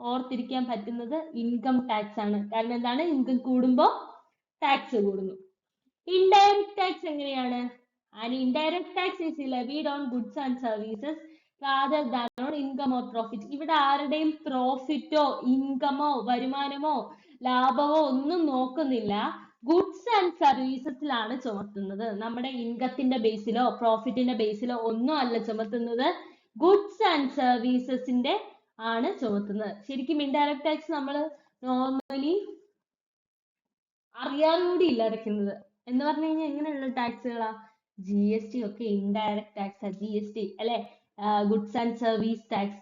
ഓർത്തിരിക്കാൻ പറ്റുന്നത് ഇൻകം ടാക്സ് ആണ്. കാരണം എന്താണ്? ഇൻകം കൂടുമ്പോൾ ടാക്സ് കൂടുന്നു. ഇൻഡയറക്റ്റ് ടാക്സ് എങ്ങനെയാണ്? And indirect tax is levied on goods and services rather than on income or profit. ഇവിടെ ആരുടെയും പ്രോഫിറ്റോ ഇൻകമോ വരുമാനമോ ലാഭമോ ഒന്നും നോക്കുന്നില്ല, ഗുഡ്സ് ആൻഡ് സർവീസസിലാണ് ചുമത്തുന്നത്. നമ്മുടെ ഇൻകത്തിന്റെ ബേസിലോ പ്രോഫിറ്റിന്റെ ബേസിലോ ഒന്നും അല്ല ചുമത്തുന്നത്, ഗുഡ്സ് ആൻഡ് സർവീസസിന്റെ ആണ് ചുമത്തുന്നത്. ശരിക്കും ഇൻഡയറക്റ്റ് ടാക്സ് നമ്മൾ നോർമലി അറിയാൻ കൂടി ഇല്ല അടയ്ക്കുന്നത്. എന്ന് പറഞ്ഞു കഴിഞ്ഞാൽ എങ്ങനെയുള്ള ടാക്സുകളാ? GST ഒക്കെ ഇൻഡയറക്റ്റ് ടാക്സ്, GST അല്ലെ? Goods and service tax,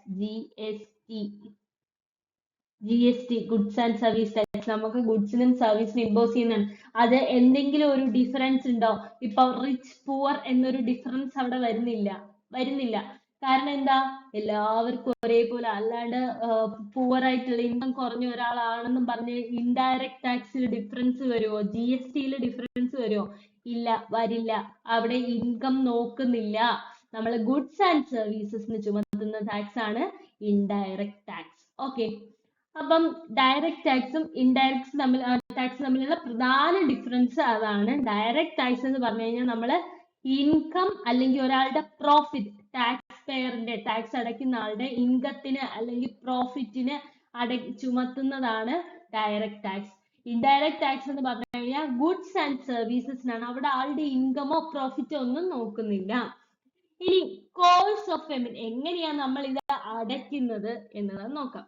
GST goods and service tax. നമുക്ക് ഗുഡ്സിനും സർവീസിനും ഇമ്പോസ് ചെയ്യുന്നതാണ്. അത് എന്തെങ്കിലും ഒരു ഡിഫറൻസ് ഉണ്ടോ? ഇപ്പൊ റിച്ച് പുവർ എന്നൊരു ഡിഫറൻസ് അവിടെ വരുന്നില്ല. കാരണം എന്താ, എല്ലാവർക്കും ഒരേപോലെ, അല്ലാണ്ട് പൂവർ ആയിട്ടുള്ള ഇൻകം കുറഞ്ഞ ഒരാളാണെന്നും പറഞ്ഞ് ഇൻഡയറക്ട് ടാക്സിൽ ഡിഫറൻസ് വരുമോ, GST ഡിഫറൻസ് വരുമോ? ഇല്ല, വരില്ല. അവിടെ ഇൻകം നോക്കുന്നില്ല. നമ്മൾ ഗുഡ്സ് ആൻഡ് സർവീസസിന് ചുമത്തുന്ന ടാക്സ് ആണ് ഇൻഡയറക്ട് ടാക്സ്. ഓക്കെ, അപ്പം ഡയറക്ട് ടാക്സും ഇൻഡയറക്ട് ടാക്സ് തമ്മിലുള്ള പ്രധാന ഡിഫറൻസ് അതാണ്. ഡയറക്ട് ടാക്സ് എന്ന് പറഞ്ഞു കഴിഞ്ഞാൽ നമ്മൾ ഇൻകം അല്ലെങ്കിൽ ഒരാളുടെ പ്രോഫിറ്റ്, ടാക്സ് പെയറിന്റെ, ടാക്സ് അടയ്ക്കുന്ന ആളുടെ ഇൻകത്തിന് അല്ലെങ്കിൽ പ്രോഫിറ്റിന് ചുമത്തുന്നതാണ് ഡയറക്ട് ടാക്സ്. ഇൻഡയറക്ട് ടാക്സ് എന്ന് പറഞ്ഞു കഴിഞ്ഞാൽ ഗുഡ്സ് ആൻഡ് സർവീസസിനാണ്. അവിടെ ആളുടെ ഇൻകമോ പ്രോഫിറ്റോ ഒന്നും നോക്കുന്നില്ല. ഇനി കോഴ്സ് ഓഫ് പേയ്മെന്റ്, എങ്ങനെയാണ് നമ്മൾ ഇത് അടയ്ക്കുന്നത് എന്നുള്ളത് നോക്കാം.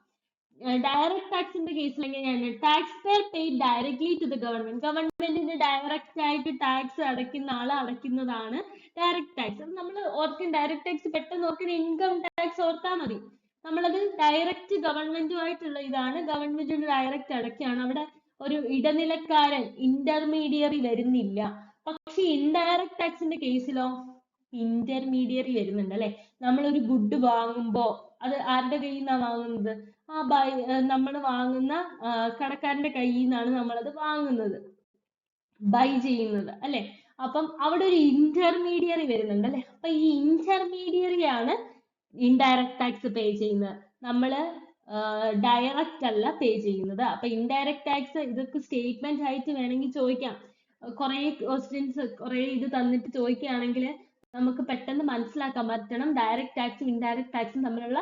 ഡയറക്ട് ടാക്സിന്റെ കേസിൽ എങ്ങനെയാണ്? Tax payer paid directly to the government. ഗവൺമെന്റിന് ഡയറക്റ്റ് ആയിട്ട് ടാക്സ് അടയ്ക്കുന്ന ആൾ അടയ്ക്കുന്നതാണ് ഡയറക്ട് ടാക്സ്. നമ്മൾ ഓർക്കും ഡയറക്ട് ടാക്സ്, പെട്ടെന്ന് ഓർക്കുന്ന ഇൻകം ടാക്സ് ഓർത്താൽ മതി. നമ്മളത് ഡയറക്റ്റ് ഗവൺമെന്റുമായിട്ടുള്ള ഇതാണ്, ഗവൺമെന്റിന് ഡയറക്റ്റ് അടയ്ക്കുകയാണ്. അവിടെ ഒരു ഇടനിലക്കാരൻ, ഇന്റർമീഡിയറി വരുന്നില്ല. പക്ഷെ ഇൻഡയറക്ട് ടാക്സിന്റെ കേസിലോ ഇന്റർമീഡിയറി വരുന്നുണ്ട് അല്ലെ. നമ്മളൊരു ഗുഡ് വാങ്ങുമ്പോ അത് ആരുടെ കയ്യിൽ നിന്നാണ് വാങ്ങുന്നത്? നമ്മൾ വാങ്ങുന്ന കടക്കാരന്റെ കയ്യിൽ നിന്നാണ് നമ്മളത് വാങ്ങുന്നത്, ബൈ ചെയ്യുന്നത് അല്ലെ. അപ്പം അവിടെ ഒരു ഇന്റർമീഡിയറി വരുന്നുണ്ട് അല്ലെ. അപ്പൊ ഈ ഇന്റർമീഡിയറി ആണ് ഇൻഡയറക്ട് ടാക്സ് പേ ചെയ്യുന്നത്. നമ്മള് ഡയറക്റ്റ് അല്ല പേ ചെയ്യുന്നത്. അപ്പൊ ഇൻഡയറക്ട് ടാക്സ് ഇതൊക്കെ സ്റ്റേറ്റ്മെന്റ് ആയിട്ട് വേണമെങ്കിൽ ചോദിക്കാം. കുറെ ക്വസ്റ്റ്യൻസ് കുറെ ഇത് തന്നിട്ട് ചോദിക്കുകയാണെങ്കിൽ നമുക്ക് പെട്ടെന്ന് മനസ്സിലാക്കാൻ പറ്റണം ഡയറക്ട് ടാക്സും ഇൻഡയറക്ട് ടാക്സും തമ്മിലുള്ള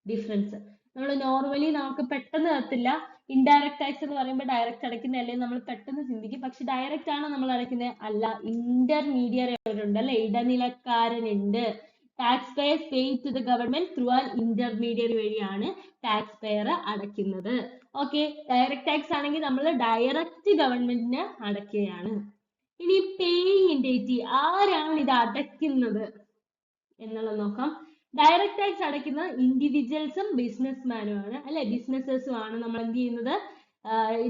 ഡിഫറൻസ്. നമ്മൾ നോർമലി നമുക്ക് പെട്ടെന്ന് എത്തില്ല. ഇൻഡയറക്ട് ടാക്സ് എന്ന് പറയുമ്പോൾ ഡയറക്റ്റ് അടയ്ക്കുന്നതല്ലേ നമ്മൾ പെട്ടെന്ന് ചിന്തിക്കും. പക്ഷെ ഡയറക്റ്റ് ആണോ നമ്മൾ അടയ്ക്കുന്നത്? അല്ല, ഇന്റർമീഡിയറി ഉണ്ട് അല്ലെ, ഇടനിലക്കാരനുണ്ട്. Tax payers pay to the government through an intermediary വഴിയാണ് ടാക്സ് പെയർ അടയ്ക്കുന്നത്. ഓക്കെ, ഡയറക്ട് ടാക്സ് ആണെങ്കിൽ നമ്മൾ ഡയറക്റ്റ് ഗവൺമെന്റിന് അടയ്ക്കുകയാണ്. ഇനി പേയിങ് എൻറ്റിറ്റി, ആരാണ് ഇത് അടയ്ക്കുന്നത് എന്നുള്ളത് നോക്കാം. ഡയറക്ട് ടാക്സ് അടയ്ക്കുന്നത് ഇൻഡിവിജ്വൽസും ബിസിനസ്മാനും ആണ് അല്ലെ, ബിസിനസ്സസും ആണ് നമ്മൾ എന്ത് ചെയ്യുന്നത്,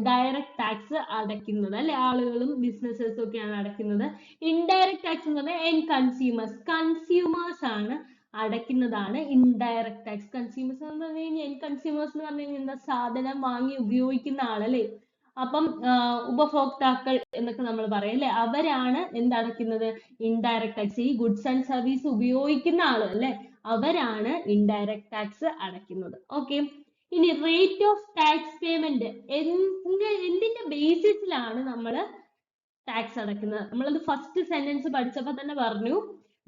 ഡയറക്ട് ടാക്സ് അടയ്ക്കുന്നത് അല്ലെ, ആളുകളും ബിസിനസ്സസും ഒക്കെയാണ് അടയ്ക്കുന്നത്. ഇൻഡയറക്ട് ടാക്സ് എന്ന് പറഞ്ഞാൽ എൻ കൺസ്യൂമേഴ്സ്, കൺസ്യൂമേഴ്സ് ആണ് അടയ്ക്കുന്നതാണ് ഇൻഡയറക്ട് ടാക്സ്. കൺസ്യൂമേഴ്സ് എന്ന് പറഞ്ഞു കഴിഞ്ഞാൽ എൻ കൺസ്യൂമേഴ്സ് എന്ന് പറഞ്ഞു കഴിഞ്ഞാൽ എന്താ, സാധനം വാങ്ങി ഉപയോഗിക്കുന്ന ആളല്ലേ. അപ്പം ഉപഭോക്താക്കൾ എന്നൊക്കെ നമ്മൾ പറയും അല്ലെ, അവരാണ് എന്തടയ്ക്കുന്നത്, ഇൻഡയറക്ട് ടാക്സ്. ഈ ഗുഡ്സ് ആൻഡ് സർവീസ് ഉപയോഗിക്കുന്ന ആള് അല്ലെ, അവരാണ് ഇൻഡയറക്ട് ടാക്സ് അടയ്ക്കുന്നത്. ഓക്കെ, ഇനി റേറ്റ് ഓഫ് ടാക്സ് പേയ്മെന്റ്, എന്തിന്റെ ബേസിസിലാണ് നമ്മൾ ടാക്സ് അടയ്ക്കുന്നത്? നമ്മളത് ഫസ്റ്റ് സെന്റൻസ് പഠിച്ചപ്പോൾ തന്നെ പറഞ്ഞു,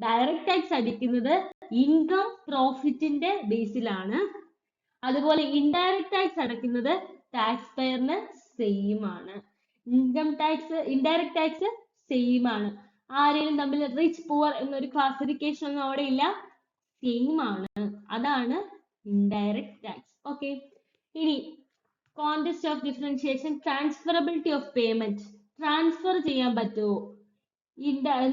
ഡയറക്ട് ടാക്സ് അടിക്കുന്നത് ഇൻകം പ്രോഫിറ്റിന്റെ ബേസിലാണ്. അതുപോലെ ഇൻഡയറക്ട് ടാക്സ് അടയ്ക്കുന്നത് ടാക്സ് പെയറിന് സെയിം ആണ്. Income tax, indirect tax same ആണ്. ആരെയും തമ്മിൽ റിച്ച് പുവർ എന്നൊരു ക്ലാസിഫിക്കേഷൻ ഒന്നും അവിടെ ഇല്ല, സെയിം ആണ്. അതാണ് ഇൻഡയറക്ട് ടാക്സ്. ഓക്കെ, ഇനി context of differentiation, transferability of payment, transfer ചെയ്യാൻ പറ്റുമോ?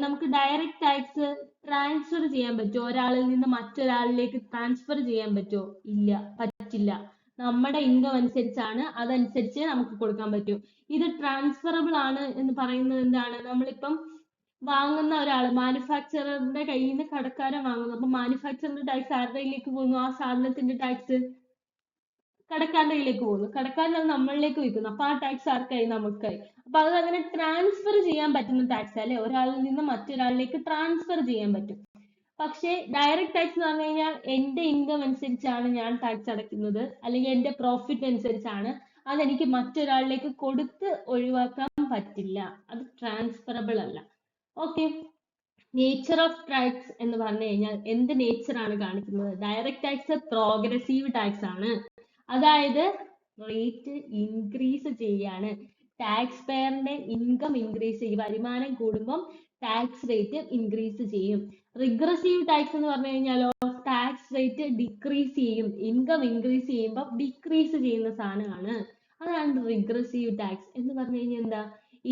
നമുക്ക് ഡയറക്ട് ടാക്സ് ട്രാൻസ്ഫർ ചെയ്യാൻ പറ്റുമോ? ഒരാളിൽ നിന്ന് മറ്റൊരാളിലേക്ക് ട്രാൻസ്ഫർ ചെയ്യാൻ പറ്റുമോ? ഇല്ല, പറ്റില്ല. നമ്മുടെ ഇൻകം അനുസരിച്ചാണ്, അതനുസരിച്ച് നമുക്ക് കൊടുക്കാൻ പറ്റും. ഇത് ട്രാൻസ്ഫറബിൾ ആണ് എന്ന് പറയുന്നത് എന്താണ്? നമ്മളിപ്പം വാങ്ങുന്ന ഒരാൾ, മാനുഫാക്ചററിന്റെ കയ്യിൽ നിന്ന് കടക്കാരൻ വാങ്ങുന്നു. അപ്പൊ മാനുഫാക്ചറിന്റെ ടാക്സ് ആരുടെ കയ്യിലേക്ക് പോകുന്നു? ആ സാധനത്തിന്റെ ടാക്സ് കടക്കാരന്റെ കയ്യിലേക്ക് പോകുന്നു. കടക്കാരൻ അത് നമ്മളിലേക്ക് വിൽക്കുന്നു. അപ്പൊ ആ ടാക്സ് ആർക്കായി? നമുക്കായി. അപ്പൊ അത് അങ്ങനെ ട്രാൻസ്ഫർ ചെയ്യാൻ പറ്റുന്ന ടാക്സ് അല്ലെ, ഒരാളിൽ നിന്ന് മറ്റൊരാളിലേക്ക് ട്രാൻസ്ഫർ ചെയ്യാൻ പറ്റും. പക്ഷേ ഡയറക്ട് ടാക്സ് എന്ന് പറഞ്ഞു കഴിഞ്ഞാൽ എന്റെ ഇൻകം അനുസരിച്ചാണ് ഞാൻ ടാക്സ് അടയ്ക്കുന്നത്, അല്ലെങ്കിൽ എന്റെ പ്രോഫിറ്റ് അനുസരിച്ചാണ്. അതെനിക്ക് മറ്റൊരാളിലേക്ക് കൊടുത്ത് ഒഴിവാക്കാൻ പറ്റില്ല. അത് ട്രാൻസ്ഫറബിൾ അല്ല. ഓക്കെ, നേച്ചർ ഓഫ് ടാക്സ് എന്ന് പറഞ്ഞു കഴിഞ്ഞാൽ എന്ത് നേച്ചർ ആണ് കാണിക്കുന്നത്? ഡയറക്ട് ടാക്സ് പ്രോഗ്രസീവ് ടാക്സ് ആണ്. അതായത് റേറ്റ് ഇൻക്രീസ് ചെയ്യാണ്. ടാക്സ് പെയറിന്റെ ഇൻകം ഇൻക്രീസ് ചെയ്യും. വരുമാനം കൂടുമ്പം ടാക്സ് റേറ്റ് ഇൻക്രീസ് ചെയ്യും. റിഗ്രസീവ് ടാക്സ് എന്ന് പറഞ്ഞു കഴിഞ്ഞാലോ, ടാക്സ് റേറ്റ് ഡിക്രീസ് ചെയ്യും. ഇൻകം ഇൻക്രീസ് ചെയ്യുമ്പോൾ ഡിക്രീസ് ചെയ്യുന്ന സാധനമാണ്. അതാണ് റിഗ്രസീവ് ടാക്സ് എന്ന് പറഞ്ഞു കഴിഞ്ഞാൽ എന്താ,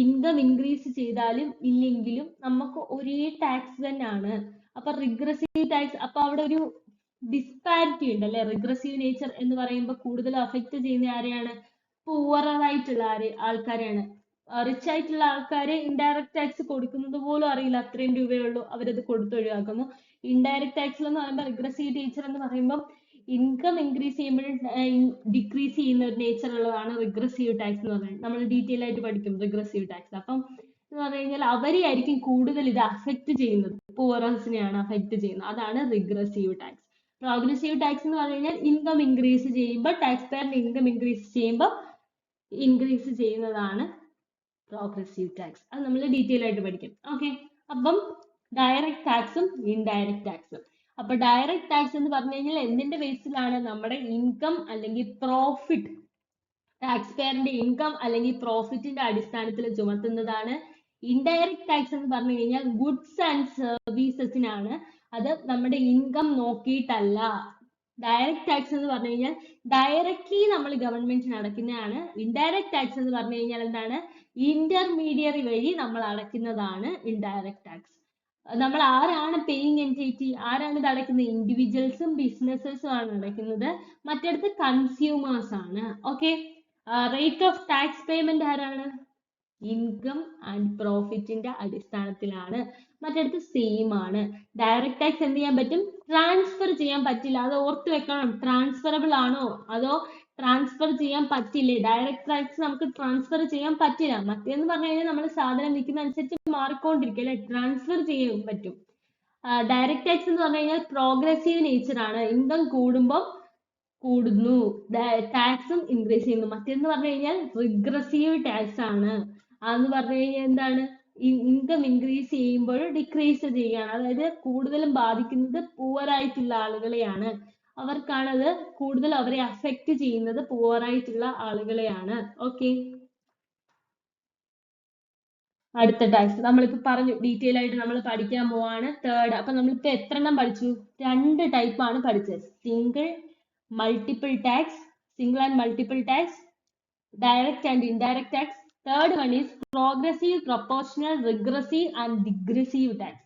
ഇൻകം ഇൻക്രീസ് ചെയ്താലും ഇല്ലെങ്കിലും നമുക്ക് ഒരേ ടാക്സ് തന്നെയാണ്. അപ്പൊ റിഗ്രസീവ് ടാക്സ്, അപ്പൊ അവിടെ ഒരു ഡിസ്പാരിറ്റി ഉണ്ട് അല്ലെ. റിഗ്രസീവ് നേച്ചർ എന്ന് പറയുമ്പോൾ കൂടുതൽ അഫക്റ്റ് ചെയ്യുന്ന ആരെയാണ്? പൂവറർ ആയിട്ടുള്ള ആൾക്കാരെയാണ്. റിച്ച് ആയിട്ടുള്ള ആൾക്കാര് ഇൻഡയറക്ട് ടാക്സ് കൊടുക്കുന്നത് പോലും അറിയില്ല, അത്രയും രൂപയേ ഉള്ളൂ, അവരത് കൊടുത്തൊഴിവാക്കുന്നു. ഇൻഡയറക്ട് ടാക്സ് എന്ന് പറയുമ്പോൾ റിഗ്രസീവ് നേച്ചർ എന്ന് പറയുമ്പോൾ ഇൻകം ഇൻക്രീസ് ചെയ്യുമ്പോഴും ഡിക്രീസ് ചെയ്യുന്ന ഒരു നേച്ചർ ഉള്ളതാണ് റിഗ്രസീവ് ടാക്സ് എന്ന് പറയുന്നത്. നമ്മൾ ഡീറ്റെയിൽ ആയിട്ട് പഠിക്കും റിഗ്രസീവ് ടാക്സ്. അപ്പം എന്ന് പറഞ്ഞു കഴിഞ്ഞാൽ അവരെ ആയിരിക്കും കൂടുതൽ ഇത് അഫക്റ്റ് ചെയ്യുന്നത്, പുവറേഴ്സിനെയാണ് അഫക്റ്റ് ചെയ്യുന്നത്. അതാണ് റിഗ്രസീവ് ടാക്സ്. പ്രോഗ്രസീവ് ടാക്സ് എന്ന് പറഞ്ഞു കഴിഞ്ഞാൽ ഇൻകം ഇൻക്രീസ് ചെയ്യുമ്പോൾ ടാക്സ് പേയറിന്റെ ഇൻകം ഇൻക്രീസ് ചെയ്യുമ്പോൾ ഇൻക്രീസ് ചെയ്യുന്നതാണ് പ്രോഗ്രസീവ് ടാക്സ്. അത് നമ്മൾ ഡീറ്റെയിൽ ആയിട്ട് പഠിക്കും. ഓക്കെ, അപ്പം ഡയറക്റ്റ് ടാക്സും ഇൻഡയറക്റ്റ് ടാക്സും. അപ്പൊ ഡയറക്റ്റ് ടാക്സ് എന്ന് പറഞ്ഞു കഴിഞ്ഞാൽ എന്തിന്റെ ബേസിലാണ്? നമ്മുടെ ഇൻകം അല്ലെങ്കിൽ പ്രോഫിറ്റ്, ടാക്സ് പെയറിന്റെ ഇൻകം അല്ലെങ്കിൽ പ്രോഫിറ്റിന്റെ അടിസ്ഥാനത്തിൽ ചുമത്തുന്നതാണ്. ഇൻഡയറക്റ്റ് ടാക്സ് എന്ന് പറഞ്ഞു കഴിഞ്ഞാൽ ഗുഡ്സ് ആൻഡ് സർവീസസിനാണ്. അത് നമ്മുടെ ഇൻകം നോക്കിയിട്ടല്ല. ഡയറക്റ്റ് ടാക്സ് എന്ന് പറഞ്ഞു കഴിഞ്ഞാൽ ഡയറക്റ്റ്ലി നമ്മൾ ഗവൺമെന്റിന് അടയ്ക്കുന്നതാണ്. ഇൻഡയറക്റ്റ് ടാക്സ് എന്ന് പറഞ്ഞു കഴിഞ്ഞാൽ എന്താണ്? ഇന്റർമീഡിയറി വഴി നമ്മൾ അടയ്ക്കുന്നതാണ് ഇൻഡയറക്റ്റ് ടാക്സ്. നമ്മൾ ആരാണ് പേയിങ് എൻറ്റിറ്റി? ആരാണ് ഇത് അടയ്ക്കുന്നത്? ഇൻഡിവിജ്വൽസും ബിസിനസ്സും ആണ് അടയ്ക്കുന്നത്. മറ്റടുത്ത് കൺസ്യൂമേഴ്സ് ആണ്. Okay, rate of tax payment ആരാണ്? ഇൻകം ആൻഡ് പ്രോഫിറ്റിന്റെ അടിസ്ഥാനത്തിലാണ്. മറ്റടുത്ത് സെയിം ആണ്. ഡയറക്റ്റ് ടാക്സ് എന്ത് ചെയ്യാൻ പറ്റും? ട്രാൻസ്ഫർ ചെയ്യാൻ പറ്റില്ല. അത് ഓർത്ത് വെക്കണം. ട്രാൻസ്ഫറബിൾ ആണോ അതോ ട്രാൻസ്ഫർ ചെയ്യാൻ പറ്റില്ലേ? ഡയറക്റ്റ് ടാക്സ് നമുക്ക് ട്രാൻസ്ഫർ ചെയ്യാൻ പറ്റില്ല. മറ്റേന്ന് പറഞ്ഞു കഴിഞ്ഞാൽ നമ്മൾ സാധനം വിൽക്കുന്ന അനുസരിച്ച് മാറിക്കൊണ്ടിരിക്കും അല്ലെ, ട്രാൻസ്ഫർ ചെയ്യാൻ പറ്റും. ഡയറക്റ്റ് ടാക്സ് എന്ന് പറഞ്ഞു കഴിഞ്ഞാൽ പ്രോഗ്രസീവ് നേച്ചർ ആണ്. ഇൻകം കൂടുമ്പോൾ കൂടുന്നു, ടാക്സും ഇൻക്രീസ് ചെയ്യുന്നു. മറ്റേന്ന് പറഞ്ഞു കഴിഞ്ഞാൽ റിഗ്രസീവ് ടാക്സ് ആണ്. അതെന്ന് പറഞ്ഞു കഴിഞ്ഞാൽ എന്താണ്? ഇൻകം ഇൻക്രീസ് ചെയ്യുമ്പോൾ ഡിക്രീസ് ചെയ്യുകയാണ്. അതായത് കൂടുതലും ബാധിക്കുന്നത് പൂവറായിട്ടുള്ള ആളുകളെയാണ്. അവർക്കാണത് കൂടുതൽ അവരെ അഫക്റ്റ് ചെയ്യുന്നത് പൂവറായിട്ടുള്ള ആളുകളെയാണ്. ഓക്കെ, അടുത്ത ടാക്സ് നമ്മളിപ്പോ പറഞ്ഞു, ഡീറ്റെയിൽ ആയിട്ട് നമ്മൾ പഠിക്കാൻ പോവാണ്. തേർഡ്. അപ്പൊ നമ്മളിപ്പോ എത്ര എണ്ണം പഠിച്ചു? 2 ടൈപ്പ് ആണ് പഠിച്ചത്. Single multiple tax, single and multiple tax, direct and indirect tax. Third one is progressive, proportional, regressive and digressive tax.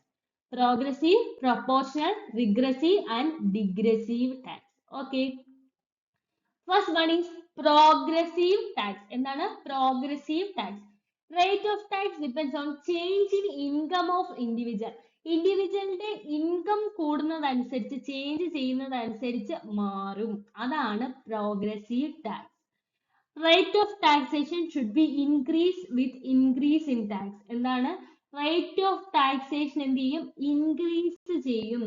Progressive, proportional, regressive and digressive tax. Okay. First one is progressive tax. എന്താണ് progressive tax? Rate of tax depends on change in income of individual. ഇൻഡിവിജ്വലിന്റെ income കൂടുന്നതനുസരിച്ച്, change ചെയ്യുന്നതനുസരിച്ച് മാറും. അതാണ് progressive tax. Rate of taxation should be increased with increase in tax. എന്താണ്? Rate of taxation എന്ത് ചെയ്യും? Increase ചെയ്യും.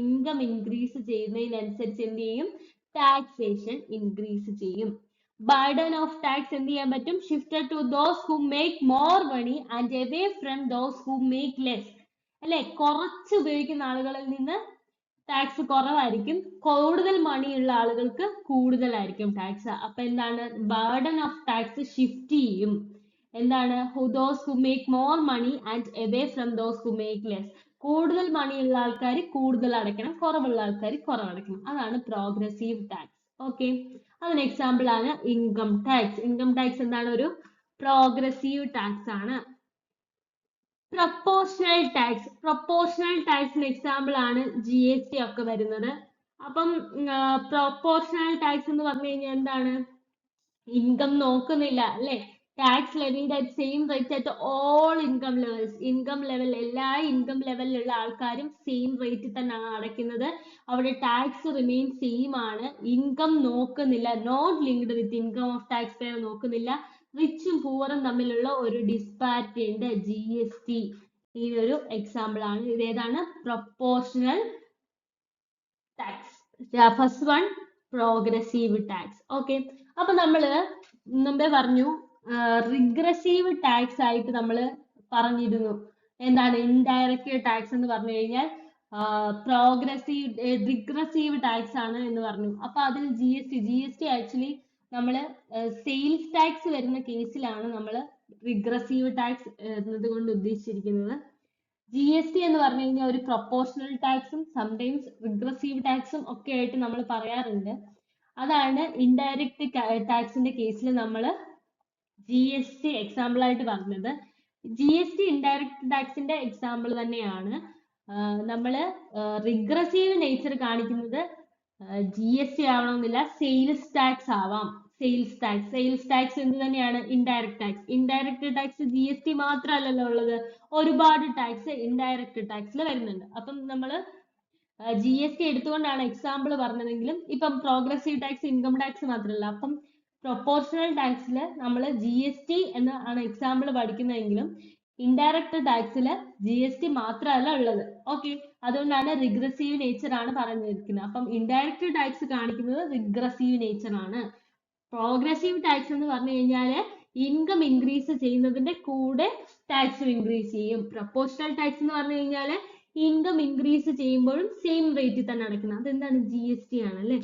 ഇൻകം ഇൻക്രീസ് ചെയ്യുന്നതിനനുസരിച്ച് എന്ത് ചെയ്യും? ടാക്സേഷൻ ഇൻക്രീസ് ചെയ്യും. ബർഡൻ ഓഫ് ടാക്സ് എന്ത് ചെയ്യാൻ പറ്റും? Shifted to those who make more money and away from those who make less. അല്ലെ, കുറച്ച് ഉപയോഗിക്കുന്ന ആളുകളിൽ നിന്ന് ടാക്സ് കുറവായിരിക്കും, കൂടുതൽ മണി ഉള്ള ആളുകൾക്ക് കൂടുതലായിരിക്കും ടാക്സ്. അപ്പൊ എന്താണ്? ബർഡൻ ഓഫ് ടാക്സ് ഷിഫ്റ്റ് ചെയ്യും. എന്താണ്? Those who make more money and away from those who make less. കൂടുതൽ മണി ഉള്ള ആൾക്കാർ കൂടുതൽ അടയ്ക്കണം, കുറവുള്ള ആൾക്കാർ കുറവടയ്ക്കണം. അതാണ് പ്രോഗ്രസീവ് ടാക്സ്. ഓക്കെ, അതിന് എക്സാമ്പിൾ ആണ് ഇൻകം ടാക്സ്. ഇൻകം ടാക്സ് എന്താണ്? ഒരു പ്രോഗ്രസീവ് ടാക്സ് ആണ്. Proportional tax. പ്രൊപ്പോർഷണൽ ടാക്സിന് എക്സാമ്പിൾ ആണ് GST ഒക്കെ വരുന്നത്. അപ്പം പ്രൊപ്പോർഷണൽ ടാക്സ് എന്ന് പറഞ്ഞു കഴിഞ്ഞാൽ എന്താണ്? ഇൻകം നോക്കുന്നില്ല അല്ലെ, tax levied at same rate at all income levels. Income level, എല്ലാ ഇൻകം ലെവലിലുള്ള ആൾക്കാരും സെയിം റേറ്റ് തന്നെയാണ് അടയ്ക്കുന്നത്. അവിടെ ടാക്സ് റിമെയിൻ സെയിം ആണ്. ഇൻകം നോക്കുന്നില്ല, not linked with income of tax payer നോക്കുന്നില്ല. റിച്ചും പൂവറും തമ്മിലുള്ള ഒരു ഡിസ്പാരിറ്റി ഉണ്ട്, GST. ഈ ഒരു എക്സാമ്പിൾ ആണ്. ഇതേതാണ്? Proportional tax. First one progressive tax. Okay, അപ്പൊ നമ്മള് മുമ്പേ പറഞ്ഞു റിഗ്രസീവ് ടാക്സ് ആയിട്ട് നമ്മൾ പറഞ്ഞിരുന്നു. എന്താണ്? ഇൻഡയറക്റ്റ് ടാക്സ് എന്ന് പറഞ്ഞു കഴിഞ്ഞാൽ റിഗ്രസീവ് ടാക്സ് ആണ് എന്ന് പറഞ്ഞു. അപ്പൊ അതിൽ GST ആക്ച്വലി നമ്മൾ സെയിൽസ് ടാക്സ് വരുന്ന കേസിലാണ് നമ്മൾ റിഗ്രസീവ് ടാക്സ് എന്നതുകൊണ്ട് ഉദ്ദേശിച്ചിരിക്കുന്നത്. GST എന്ന് പറഞ്ഞു കഴിഞ്ഞാൽ ഒരു പ്രൊപ്പോർഷണൽ ടാക്സും സംടൈംസ് റിഗ്രസീവ് ടാക്സും ഒക്കെ ആയിട്ട് നമ്മൾ പറയാറുണ്ട്. അതാണ് ഇൻഡയറക്റ്റ് ടാക്സിന്റെ കേസിൽ നമ്മൾ GST എക്സാമ്പിൾ ആയിട്ട് പറഞ്ഞത്. GST ഇൻഡയറക്റ്റ് ടാക്സിന്റെ എക്സാമ്പിൾ തന്നെയാണ്. നമ്മൾ റിഗ്രസീവ് നേച്ചർ കാണിക്കുന്നത് GST ആവണമെന്നില്ല, സെയിൽസ് ടാക്സ് ആവാം. സെയിൽസ് ടാക്സ് എന്ത് തന്നെയാണ്? Indirect tax. Indirect tax GST മാത്രമല്ലല്ലോ ഉള്ളത്, ഒരുപാട് ടാക്സ് ഇൻഡയറക്റ്റ് ടാക്സിൽ വരുന്നുണ്ട്. അപ്പം നമ്മൾ GST എടുത്തുകൊണ്ടാണ് എക്സാമ്പിൾ പറഞ്ഞതെങ്കിലും ഇപ്പം പ്രോഗ്രസീവ് ടാക്സ് ഇൻകം ടാക്സ് മാത്രമല്ല. അപ്പം പ്രൊപ്പോർഷണൽ ടാക്സിൽ നമ്മൾ GST എന്ന് ആണ് എക്സാമ്പിൾ പഠിക്കുന്നതെങ്കിലും ഇൻഡയറക്റ്റ് ടാക്സിൽ GST മാത്രമല്ല ഉള്ളത്. ഓക്കെ, അതുകൊണ്ടാണ് റിഗ്രസീവ് നേച്ചർ ആണ് പറഞ്ഞിരിക്കുന്നത്. അപ്പം ഇൻഡയറക്റ്റ് ടാക്സ് കാണിക്കുന്നത് റിഗ്രസീവ് നേച്ചർ ആണ്. പ്രോഗ്രസീവ് ടാക്സ് എന്ന് പറഞ്ഞു കഴിഞ്ഞാൽ ഇൻകം ഇൻക്രീസ് ചെയ്യുന്നതിന്റെ കൂടെ ടാക്സ് ഇൻക്രീസ് ചെയ്യും. പ്രൊപ്പോർഷണൽ ടാക്സ് എന്ന് പറഞ്ഞു കഴിഞ്ഞാൽ ഇൻകം ഇൻക്രീസ് ചെയ്യുമ്പോഴും സെയിം റേറ്റിൽ തന്നെ അടയ്ക്കുന്നത്. അതെന്താണ്? GST ആണ് അല്ലേ.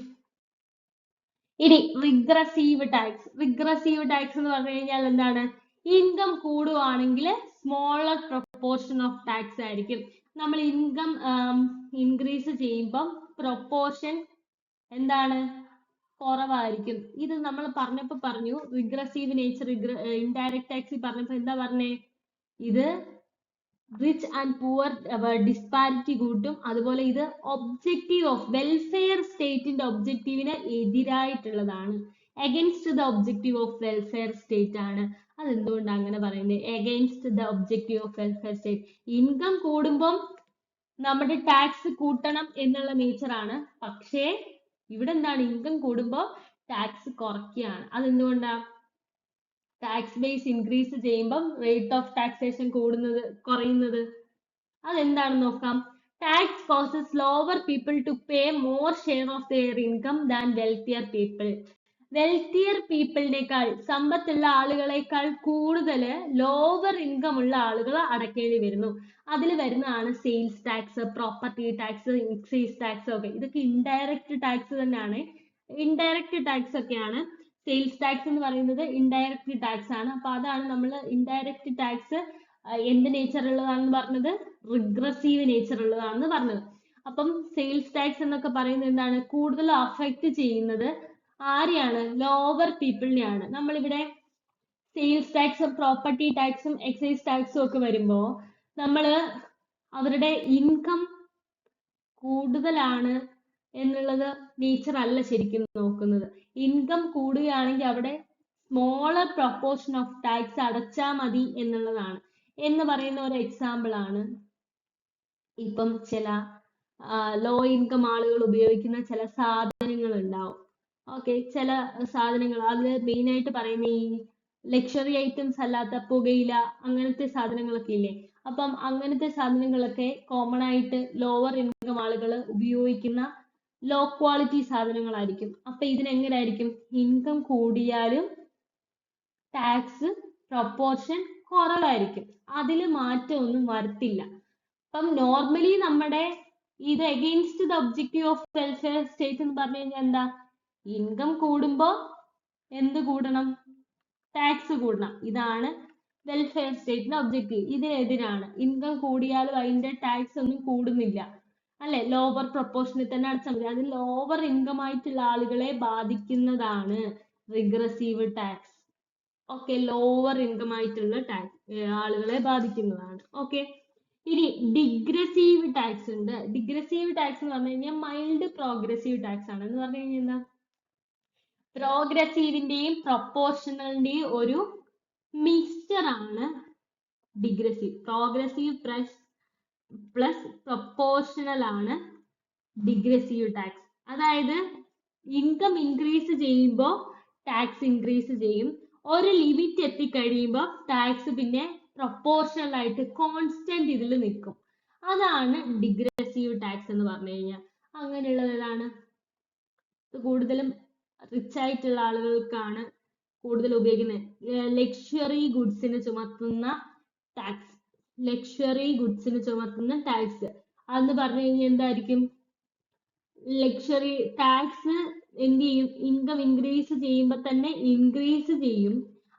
ഇനി റിഗ്രസീവ് ടാക്സ്. റിഗ്രസീവ് ടാക്സ് എന്ന് പറഞ്ഞു കഴിഞ്ഞാൽ എന്താണ്? ഇൻകം കൂടുവാണെങ്കിൽ സ്മോളർ പ്രൊപ്പോർഷൻ ഓഫ് ടാക്സ് ആയിരിക്കും. നമ്മൾ ഇൻകം ഇൻക്രീസ് ചെയ്യുമ്പം പ്രൊപ്പോർഷൻ എന്താണ്? കുറവായിരിക്കും. ഇത് നമ്മൾ പറഞ്ഞപ്പോ പറഞ്ഞു റിഗ്രസീവ് നേച്ചർ ഇൻഡയറക്റ്റ് ടാക്സ് പറഞ്ഞപ്പോ എന്താ പറഞ്ഞേ? ഇത് റിച്ച് ആൻഡ് പുവർ ഡിസ്പാരിറ്റി കൂട്ടും. അതുപോലെ ഇത് ഒബ്ജക്റ്റീവ് ഓഫ് വെൽഫെയർ സ്റ്റേറ്റിന്റെ ഒബ്ജക്റ്റീവിന് എതിരായിട്ടുള്ളതാണ്. Against the objective of welfare state ആണ്. അതെന്തുകൊണ്ടാണ് അങ്ങനെ പറയുന്നത്? Against the objective of welfare state. Income കൂടുമ്പം നമ്മുടെ ടാക്സ് കൂട്ടണം എന്നുള്ള നേച്ചർ ആണ്. പക്ഷേ ഇവിടെ എന്താണ്? ഇൻകം കൂടുമ്പോൾ ടാക്സ് കുറയ്ക്കുകയാണ്. അതെന്തുകൊണ്ടാ? ടാക്സ് ബേസ് ഇൻക്രീസ് ചെയ്യുമ്പം റേറ്റ് ഓഫ് ടാക്സേഷൻ കുറയുന്നത്. അതെന്താണെന്ന് നോക്കാം. Tax causes lower people to pay more share of their income than wealthier people. Wealthier പീപ്പിളിനേക്കാൾ, സമ്പത്തുള്ള ആളുകളെക്കാൾ കൂടുതൽ ലോവർ ഇൻകം ഉള്ള ആളുകൾ അടയ്ക്കേണ്ടി വരുന്നു. അതിൽ വരുന്നതാണ് sales tax, property tax, excise tax ഒക്കെ. ഇതൊക്കെ ഇൻഡയറക്റ്റ് ടാക്സ് തന്നെയാണ്. ഇൻഡയറക്റ്റ് ടാക്സ് ഒക്കെയാണ്. സെയിൽസ് ടാക്സ് എന്ന് പറയുന്നത് ഇൻഡയറക്റ്റ് ടാക്സ് ആണ്. അപ്പൊ അതാണ് നമ്മൾ ഇൻഡയറക്റ്റ് ടാക്സ് എന്ത് നേച്ചർ ഉള്ളതാണെന്ന് പറഞ്ഞത്? റിഗ്രസീവ് നേച്ചർ ഉള്ളതാണെന്ന് പറഞ്ഞത്. അപ്പം സെയിൽസ് ടാക്സ് എന്നൊക്കെ പറയുന്നത് എന്താണ്? കൂടുതൽ അഫക്റ്റ് ചെയ്യുന്നത് ആരെയാണ്? ലോവർ പീപ്പിളിനെയാണ്. നമ്മളിവിടെ സെയിൽസ് ടാക്സും പ്രോപ്പർട്ടി ടാക്സും എക്സൈസ് ടാക്സും ഒക്കെ വരുമ്പോ നമ്മള് അവരുടെ ഇൻകം കൂടുതലാണ് എന്നുള്ളത് നേച്ചർ അല്ല ശരിക്കും നോക്കുന്നത്. ഇൻകം കൂടുകയാണെങ്കിൽ അവിടെ സ്മോളർ പ്രൊപ്പോർഷൻ ഓഫ് ടാക്സ് അടച്ചാൽ മതി എന്നുള്ളതാണ്. എന്ന് പറയുന്ന ഒരു എക്സാമ്പിൾ ആണ് ഇപ്പം ചില ലോ ഇൻകം ആളുകൾ ഉപയോഗിക്കുന്ന ചില സാധനങ്ങൾ ഉണ്ടാവും. ഓക്കെ, ചില സാധനങ്ങൾ അതിൽ മെയിൻ ആയിട്ട് പറയുന്ന ഈ ലക്ഷറി ഐറ്റംസ് അല്ലാത്ത പുകയില അങ്ങനത്തെ സാധനങ്ങളൊക്കെ ഇല്ലേ. അപ്പം അങ്ങനത്തെ സാധനങ്ങളൊക്കെ കോമൺ ആയിട്ട് ലോവർ ഇൻകം ആളുകൾ ഉപയോഗിക്കുന്ന ലോ ക്വാളിറ്റി സാധനങ്ങളായിരിക്കും. അപ്പൊ ഇതിനെങ്ങനായിരിക്കും? ഇൻകം കൂടിയാലും ടാക്സ് പ്രൊപ്പോർഷൻ കുറവായിരിക്കും. അതിൽ മാറ്റമൊന്നും വരത്തില്ല. അപ്പം നോർമലി നമ്മുടെ ഇത് against the objective of welfare state എന്ന് പറഞ്ഞു കഴിഞ്ഞാൽ എന്താ? ഇൻകം കൂടുമ്പോ എന്ത് കൂടണം? ടാക്സ് കൂടണം. ഇതാണ് വെൽഫെയർ സ്റ്റേറ്റിന്റെ ഒബ്ജക്റ്റീവ്. ഇതിനെതിരാണ്. ഇൻകം കൂടിയാലും അതിന്റെ ടാക്സ് ഒന്നും കൂടുന്നില്ല അല്ലെ, ലോവർ പ്രൊപ്പോർഷനിൽ തന്നെ അടച്ചാൽ മതി. അത് ലോവർ ഇൻകം ആയിട്ടുള്ള ആളുകളെ ബാധിക്കുന്നതാണ് regressive tax. Okay, lower income ആയിട്ടുള്ള ആളുകളെ ബാധിക്കുന്നതാണ്. ഓക്കെ, ഇനി ഡിഗ്രസീവ് ടാക്സ് ഉണ്ട്. ഡിഗ്രസീവ് ടാക്സ് എന്ന് പറഞ്ഞു കഴിഞ്ഞാൽ മൈൽഡ് പ്രോഗ്രസീവ് ടാക്സ് ആണ്. എന്ന് പറഞ്ഞു കഴിഞ്ഞാൽ എന്താ? പ്രോഗ്രസീവിന്റെയും പ്രൊപ്പോർഷണലിന്റെയും ഒരു മിക്സ്ചർ ആണ് ഡിഗ്രസീവ്. പ്രോഗ്രസീവ് പ്ലസ് പ്രൊപ്പോർഷണൽ ആണ് ഡിഗ്രസീവ് ടാക്സ്. അതായത് ഇൻകം ഇൻക്രീസ് ചെയ്യുമ്പോൾ ടാക്സ് ഇൻക്രീസ് ചെയ്യും. ഒരു ലിമിറ്റ് എത്തിക്കഴിയുമ്പോൾ ടാക്സ് പിന്നെ പ്രൊപ്പോർഷണൽ ആയിട്ട് കോൺസ്റ്റന്റ് ഇതിൽ നിൽക്കും. അതാണ് ഡിഗ്രസീവ് ടാക്സ് എന്ന് പറഞ്ഞു കഴിഞ്ഞാൽ. അങ്ങനെയുള്ളത് ഏതാണ്? കൂടുതലും റിച്ച് ആയിട്ടുള്ള ആളുകൾക്കാണ് കൂടുതൽ ഉപയോഗിക്കുന്നത്. ലക്ഷറി ഗുഡ്സിന് ചുമത്തുന്ന ടാക്സ്. ലക്ഷറി ഗുഡ്സിന് ചുമത്തുന്ന ടാക്സ് അതെന്ന് പറഞ്ഞു കഴിഞ്ഞാൽ എന്തായിരിക്കും? ലക്ഷറി ടാക്സ് എന്ത് ചെയ്യും? ഇൻകം ഇൻക്രീസ് ചെയ്യുമ്പോൾ തന്നെ ഇൻക്രീസ് ചെയ്യും.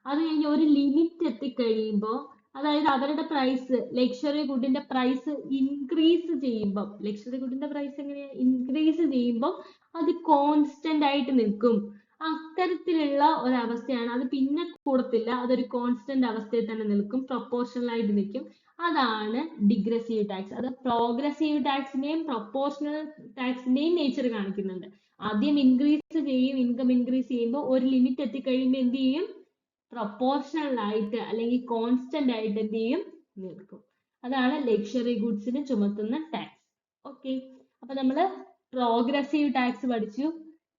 അത് കഴിഞ്ഞ് ഒരു ലിമിറ്റ് എത്തിക്കഴിയുമ്പോൾ, അതായത് അവരുടെ പ്രൈസ്, ലക്ഷറി ഗുഡിന്റെ പ്രൈസ് ഇൻക്രീസ് ചെയ്യുമ്പോൾ, ലക്ഷറി ഗുഡിന്റെ പ്രൈസ് എങ്ങനെയാ? ഇൻക്രീസ് ചെയ്യുമ്പോൾ അത് കോൺസ്റ്റന്റ് ആയിട്ട് നിൽക്കും. അത്തരത്തിലുള്ള ഒരവസ്ഥയാണ്. അത് പിന്നെ കൂടത്തില്ല. അതൊരു കോൺസ്റ്റന്റ് അവസ്ഥയിൽ തന്നെ നിൽക്കും, പ്രൊപ്പോർഷണൽ ആയിട്ട് നിൽക്കും. അതാണ് ഡിഗ്രസീവ് ടാക്സ്. അത് പ്രോഗ്രസീവ് ടാക്സിന്റെയും പ്രൊപ്പോർഷണൽ ടാക്സിന്റെയും നേച്ചർ കാണിക്കുന്നുണ്ട്. ആദ്യം ഇൻക്രീസ് ചെയ്യും, ഇൻകം ഇൻക്രീസ് ചെയ്യുമ്പോൾ ഒരു ലിമിറ്റ് എത്തിക്കഴിയുമ്പോൾ എന്ത് ചെയ്യും? പ്രൊപ്പോർഷണൽ ആയിട്ട് അല്ലെങ്കിൽ കോൺസ്റ്റന്റ് ആയിട്ട് എന്ത് ചെയ്യും? നിൽക്കും. അതാണ് ലക്ഷറി ഗുഡ്സിന് ചുമത്തുന്ന ടാക്സ്. ഓക്കെ, അപ്പൊ നമ്മൾ പ്രോഗ്രസീവ് ടാക്സ് പഠിച്ചു.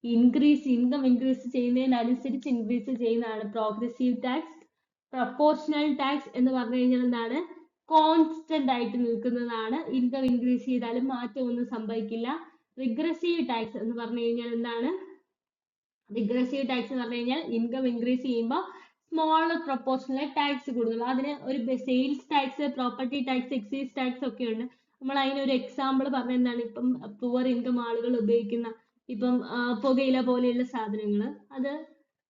ഇൻകം ഇൻക്രീസ് ചെയ്യുന്നതിനനുസരിച്ച് ഇൻക്രീസ് ചെയ്യുന്നതാണ് പ്രോഗ്രസീവ് ടാക്സ്. പ്രൊപ്പോർഷണൽ ടാക്സ് എന്ന് പറഞ്ഞു കഴിഞ്ഞാൽ എന്താണ്? കോൺസ്റ്റന്റ് ആയിട്ട് നിൽക്കുന്നതാണ്. ഇൻകം ഇൻക്രീസ് ചെയ്താലും മാറ്റമൊന്നും സംഭവിക്കില്ല. റിഗ്രസീവ് ടാക്സ് എന്ന് പറഞ്ഞു കഴിഞ്ഞാൽ എന്താണ്? റിഗ്രസീവ് ടാക്സ് എന്ന് പറഞ്ഞു കഴിഞ്ഞാൽ ഇൻകം ഇൻക്രീസ് ചെയ്യുമ്പോൾ സ്മോളർ പ്രൊപ്പോർഷണൽ ടാക്സ് കൂടുന്നുള്ളൂ. അതിന് ഒരു sales tax, property tax, excise tax ഒക്കെ ഉണ്ട്. നമ്മൾ അതിനൊരു എക്സാമ്പിൾ പറഞ്ഞ എന്താണ്? ഇപ്പം പുവർ ഇൻകം ആളുകൾ ഉപയോഗിക്കുന്ന ഇപ്പം പുകയില പോലെയുള്ള സാധനങ്ങൾ, അത്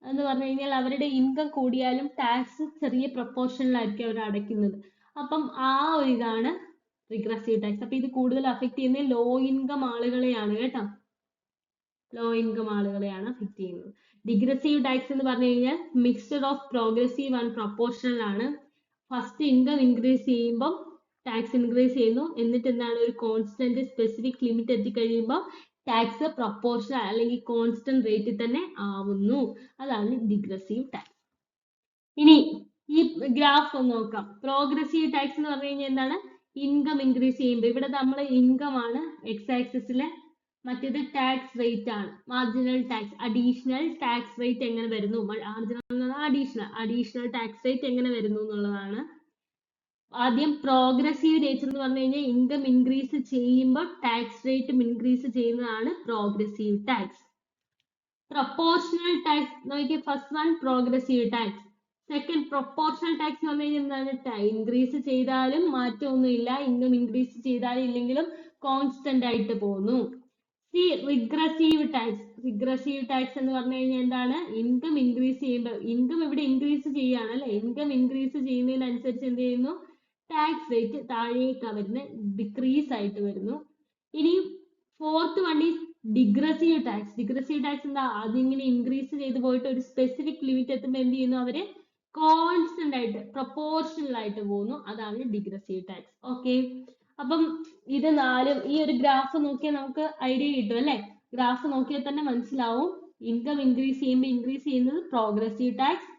എന്ന് പറഞ്ഞു കഴിഞ്ഞാൽ അവരുടെ ഇൻകം കൂടിയാലും ടാക്സ് ചെറിയ പ്രൊപ്പോർഷനിലായിരിക്കും അവർ അടയ്ക്കുന്നത്. അപ്പം ആ ഒരു ഇതാണ് റിഗ്രസീവ് ടാക്സ്. അപ്പൊ ഇത് കൂടുതൽ അഫക്ട് ചെയ്യുന്നത് ലോ ഇൻകം ആളുകളെയാണ് കേട്ടോ. ലോ ഇൻകം ആളുകളെയാണ് അഫക്ട് ചെയ്യുന്നത്. ഡിഗ്രസീവ് ടാക്സ് എന്ന് പറഞ്ഞു കഴിഞ്ഞാൽ mixture of progressive and proportional ആണ്. ഫസ്റ്റ് ഇൻകം ഇൻക്രീസ് ചെയ്യുമ്പോൾ ടാക്സ് ഇൻക്രീസ് ചെയ്യുന്നു. എന്നിട്ട് എന്താണ്? ഒരു കോൺസ്റ്റന്റ് സ്പെസിഫിക് ലിമിറ്റ് എത്തിക്കഴിയുമ്പോൾ ടാക്സ് പ്രൊപ്പോർഷണൽ അല്ലെങ്കിൽ കോൺസ്റ്റന്റ് റേറ്റിൽ തന്നെ ആവുന്നു. അതാണ് ഡിഗ്രസീവ് ടാക്സ്. ഇനി ഈ ഗ്രാഫ് ഒന്ന് നോക്കാം. പ്രോഗ്രസീവ് ടാക്സ് എന്ന് പറഞ്ഞു കഴിഞ്ഞാൽ എന്താണ്? ഇൻകം ഇൻക്രീസ് ചെയ്യുമ്പോൾ ഇവിടെ നമ്മൾ ഇൻകം ആണ് എക്സ് ആക്സിസിലെ, മറ്റേത് ടാക്സ് റേറ്റ് ആണ്. Marginal tax, additional tax rate എങ്ങനെ വരുന്നു? മാർജിനൽ അഡീഷണൽ ടാക്സ് റേറ്റ് എങ്ങനെ വരുന്നു എന്നുള്ളതാണ്. ആദ്യം പ്രോഗ്രസീവ് നേച്ചർ എന്ന് പറഞ്ഞു കഴിഞ്ഞാൽ ഇൻകം ഇൻക്രീസ് ചെയ്യുമ്പോൾ ടാക്സ് റേറ്റും ഇൻക്രീസ് ചെയ്യുന്നതാണ് പ്രോഗ്രസീവ് ടാക്സ്. പ്രൊപ്പോർഷണൽ ടാക്സ് നോക്കിയ first one progressive tax. Second proportional tax എന്ന് പറഞ്ഞു കഴിഞ്ഞാൽ എന്താണ്? ഇൻക്രീസ് ചെയ്താലും മാറ്റമൊന്നുമില്ല, ഇൻകം ഇൻക്രീസ് ചെയ്താലും ഇല്ലെങ്കിലും കോൺസ്റ്റന്റ് ആയിട്ട് പോകുന്നു. Regressive tax. റിഗ്രസീവ് ടാക്സ് എന്ന് പറഞ്ഞു കഴിഞ്ഞാൽ എന്താണ്? ഇൻകം ഇൻക്രീസ് ചെയ്യുമ്പോൾ, ഇൻകം ഇവിടെ ഇൻക്രീസ് ചെയ്യുകയാണ് അല്ലെ, ഇൻകം ഇൻക്രീസ് ചെയ്യുന്നതിനനുസരിച്ച് എന്ത് ചെയ്യുന്നു? ടാക്സ് റേറ്റ് താഴേക്കാണ് വരുന്നത്, ഡിക്രീസ് ആയിട്ട് വരുന്നു. ഇനി fourth one is degressive tax. Degressive tax എന്താ? അതിങ്ങനെ ഇൻക്രീസ് ചെയ്ത് പോയിട്ട് ഒരു സ്പെസിഫിക് ലിമിറ്റ് എത്തുമ്പോൾ എന്ത് ചെയ്യുന്നു? അവര് കോൺസ്റ്റന്റ് ആയിട്ട് പ്രൊപ്പോർഷണൽ ആയിട്ട് പോകുന്നു. അതാണ് ഡിഗ്രസീവ് ടാക്സ്. ഓക്കെ, അപ്പം ഇത് നാലും ഈ ഒരു ഗ്രാഫ് നോക്കിയാൽ നമുക്ക് ഐഡിയ കിട്ടും അല്ലെ. ഗ്രാഫ് നോക്കിയാൽ തന്നെ മനസ്സിലാവും. ഇൻകം ഇൻക്രീസ് ചെയ്യുമ്പോൾ ഇൻക്രീസ് ചെയ്യുന്നത് പ്രോഗ്രസീവ് ടാക്സ്,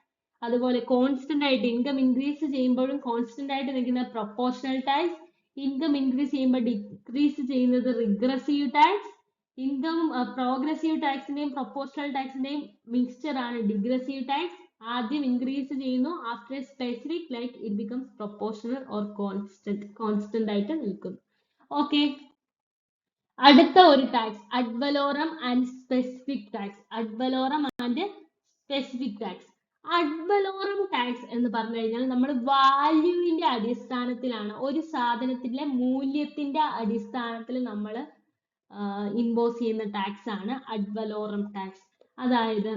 അതുപോലെ കോൺസ്റ്റന്റ് ആയിട്ട് ഇൻകം ഇൻക്രീസ് ചെയ്യുമ്പോഴും കോൺസ്റ്റന്റ് ആയിട്ട് നിൽക്കുന്ന പ്രൊപ്പോർഷണൽ ടാക്സ്, ഇൻകം ഇൻക്രീസ് ചെയ്യുമ്പോൾ ഡിക്രീസ് ചെയ്യുന്നത് റിഗ്രസീവ് ടാക്സ്. ഇൻകം പ്രോഗ്രസീവ് ടാക്സിന്റെയും പ്രൊപ്പോർഷണൽ ടാക്സിന്റെയും മിക്സ്ചർ ആണ് ഡിഗ്രസീവ് ടാക്സ്. ആദ്യം ഇൻക്രീസ് ചെയ്യുന്നു, after specific like it becomes proportional or constant ആയിട്ട് നിൽക്കുന്നു. ഓക്കെ, അടുത്ത ഒരു tax ad valorem and specific tax. Ad valorem and specific tax. Ad valorem tax എന്ന് പറഞ്ഞു കഴിഞ്ഞാൽ നമ്മൾ വാല്യൂവിന്റെ അടിസ്ഥാനത്തിലാണ്, ഒരു സാധനത്തിന്റെ മൂല്യത്തിന്റെ അടിസ്ഥാനത്തിൽ നമ്മൾ ഇമ്പോസ് ചെയ്യുന്ന ടാക്സ് ആണ് അഡ്വലോറം ടാക്സ്. അതായത്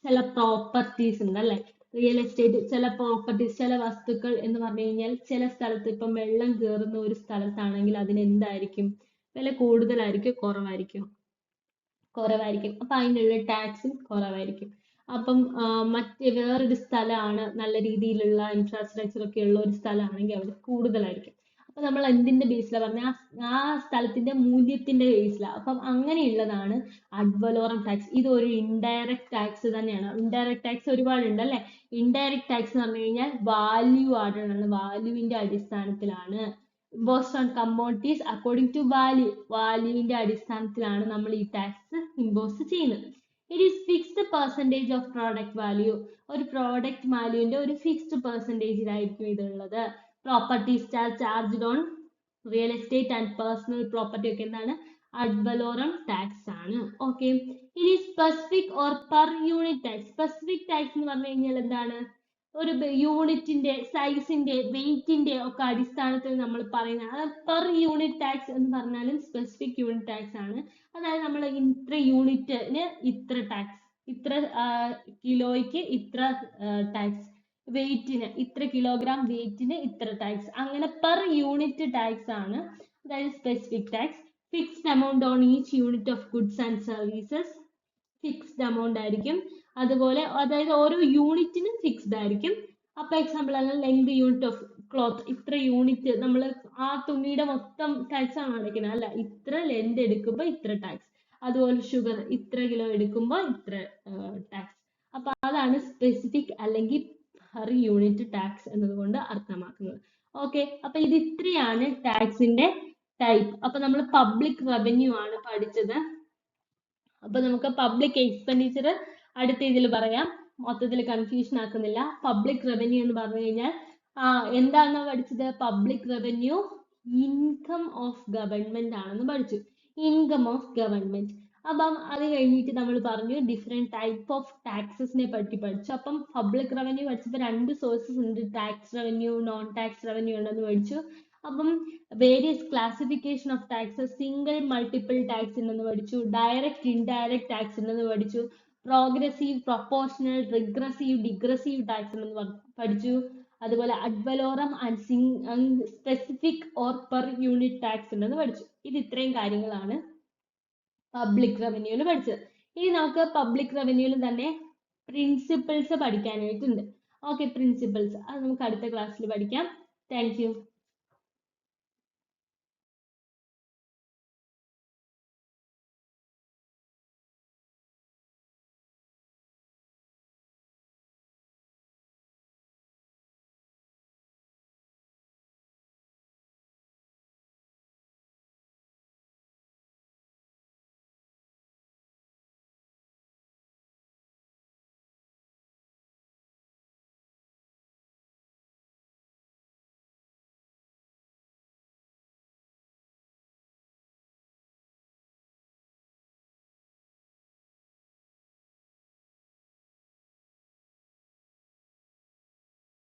ചില പ്രോപ്പർട്ടീസ് ഉണ്ട് അല്ലെ, റിയൽ എസ്റ്റേറ്റ്, ചില പ്രോപ്പർട്ടീസ്, ചില വസ്തുക്കൾ എന്ന് പറഞ്ഞു കഴിഞ്ഞാൽ ചില സ്ഥലത്ത് ഇപ്പം വെള്ളം കയറുന്ന ഒരു സ്ഥലത്താണെങ്കിൽ അതിന് എന്തായിരിക്കും? വില കൂടുതലായിരിക്കും, കുറവായിരിക്കും? അപ്പൊ അതിനുള്ള ടാക്സും കുറവായിരിക്കും. അപ്പം മറ്റ് വേറൊരു സ്ഥലമാണ്, നല്ല രീതിയിലുള്ള ഇൻഫ്രാസ്ട്രക്ചർ ഒക്കെ ഉള്ള ഒരു സ്ഥലമാണെങ്കിൽ അവിടെ കൂടുതലായിരിക്കും. അപ്പൊ നമ്മൾ എന്തിന്റെ ബേസിലാണ് പറഞ്ഞ? ആ സ്ഥലത്തിന്റെ മൂല്യത്തിന്റെ ബേസിലാണ്. അപ്പം അങ്ങനെയുള്ളതാണ് അഡ്വലോറം ടാക്സ്. ഇത് ഒരു ഇൻഡയറക്റ്റ് ടാക്സ് തന്നെയാണ്. ഇൻഡയറക്റ്റ് ടാക്സ് ഒരുപാടുണ്ട് അല്ലെ. ഇൻഡയറക്റ്റ് ടാക്സ് എന്ന് പറഞ്ഞു കഴിഞ്ഞാൽ വാല്യൂ ആണ്, വാല്യൂവിന്റെ അടിസ്ഥാനത്തിലാണ്. imposed on commodities according to value. വാല്യൂവിന്റെ അടിസ്ഥാനത്തിലാണ് നമ്മൾ ഈ ടാക്സ് ഇമ്പോസ് ചെയ്യുന്നത്. It is fixed percentage of product value. ഒരു പ്രോഡക്റ്റ് വാല്യൂവിന്റെ ഒരു ഫിക്സ്ഡ് പെർസെൻറ്റേജിലായിരിക്കും ഇതുള്ളത്. Properties charged on real estate and personal property ഒക്കെ എന്താണ്? അഡ്വലോറം ടാക്സ് ആണ്. ഓക്കെ, ഇനി specific or per unit tax. Specific tax എന്ന് പറഞ്ഞു കഴിഞ്ഞാൽ എന്താണ്? ഒരു യൂണിറ്റിന്റെ സൈസിന്റെ വെയിറ്റിന്റെ ഒക്കെ അടിസ്ഥാനത്തിൽ നമ്മൾ പറയുന്നത്. പെർ യൂണിറ്റ് ടാക്സ് എന്ന് പറഞ്ഞാലും സ്പെസിഫിക് യൂണിറ്റ് ടാക്സ് ആണ്. അതായത് നമ്മൾ ഇത്ര യൂണിറ്റിന് ഇത്ര ടാക്സ്, ഇത്ര കിലോയ്ക്ക് ഇത്ര ടാക്സ്, വെയിറ്റിന് ഇത്ര കിലോഗ്രാം വെയിറ്റിന് ഇത്ര ടാക്സ്, അങ്ങനെ പെർ യൂണിറ്റ് ടാക്സ് ആണ്. അതായത് specific tax. Fixed amount on each unit of goods and services. Fixed amount ആയിരിക്കും. അതുപോലെ അതായത് ഓരോ യൂണിറ്റിനും ഫിക്സ്ഡ് ആയിരിക്കും. അപ്പൊ എക്സാമ്പിൾ ആണ് ലെങ്ത് യൂണിറ്റ് ഓഫ് ക്ലോത്ത്, ഇത്ര യൂണിറ്റ് നമ്മൾ ആ തുണിയുടെ മൊത്തം ടാക്സ് ആണ് അടയ്ക്കുന്നത് അല്ല, ഇത്ര ലെങ്ത് എടുക്കുമ്പോൾ ഇത്ര ടാക്സ്. അതുപോലെ ഷുഗർ ഇത്ര കിലോ എടുക്കുമ്പോൾ ഇത്ര ടാക്സ്. അപ്പൊ അതാണ് സ്പെസിഫിക് അല്ലെങ്കിൽ പെർ യൂണിറ്റ് ടാക്സ് എന്നതുകൊണ്ട് അർത്ഥമാക്കുന്നത്. ഓക്കെ, അപ്പൊ ഇത് ഇത്രയാണ് ടാക്സിന്റെ ടൈപ്പ്. അപ്പൊ നമ്മൾ പബ്ലിക് റവന്യൂ ആണ് പഠിച്ചത്. അപ്പൊ നമുക്ക് പബ്ലിക് എക്സ്പെൻഡിച്ചർ അടുത്ത ഇതിൽ പറയാം, മൊത്തത്തിൽ കൺഫ്യൂഷൻ ആക്കുന്നില്ല. പബ്ലിക് റവന്യൂ എന്ന് പറഞ്ഞു കഴിഞ്ഞാൽ എന്താണ് പഠിച്ചത്? Public revenue income of government ആണെന്ന് പഠിച്ചു. Income of government. അപ്പം അത് കഴിഞ്ഞിട്ട് നമ്മൾ പറഞ്ഞു ഡിഫറെന്റ് ടൈപ്പ് ഓഫ് ടാക്സസിനെ പറ്റി പഠിച്ചു. അപ്പം പബ്ലിക് റവന്യൂ പഠിച്ചപ്പോൾ രണ്ട് സോഴ്സസ് ഉണ്ട്, tax revenue, non tax revenue ഉണ്ടെന്ന് പഠിച്ചു. അപ്പം various classification of taxes, single multiple tax ഉണ്ടെന്ന് പഠിച്ചു, ഡയറക്റ്റ് ഇൻഡയറക്റ്റ് ടാക്സ് ഉണ്ടെന്ന് പഠിച്ചു, progressive, proportional, regressive, degressive tax ഉണ്ടെന്ന് പഠിച്ചു. അതുപോലെ ad valorem and specific or per unit tax ഉണ്ടെന്ന് പഠിച്ചു. ഇത് ഇത്രയും കാര്യങ്ങളാണ് പബ്ലിക് റവന്യൂവിൽ പഠിച്ചത്. ഇനി നമുക്ക് പബ്ലിക് റവന്യൂവിൽ തന്നെ പ്രിൻസിപ്പിൾസ് പഠിക്കാനായിട്ടുണ്ട്. ഓക്കെ, പ്രിൻസിപ്പിൾസ് അത് നമുക്ക് അടുത്ത ക്ലാസ്സിൽ പഠിക്കാം. Thank you.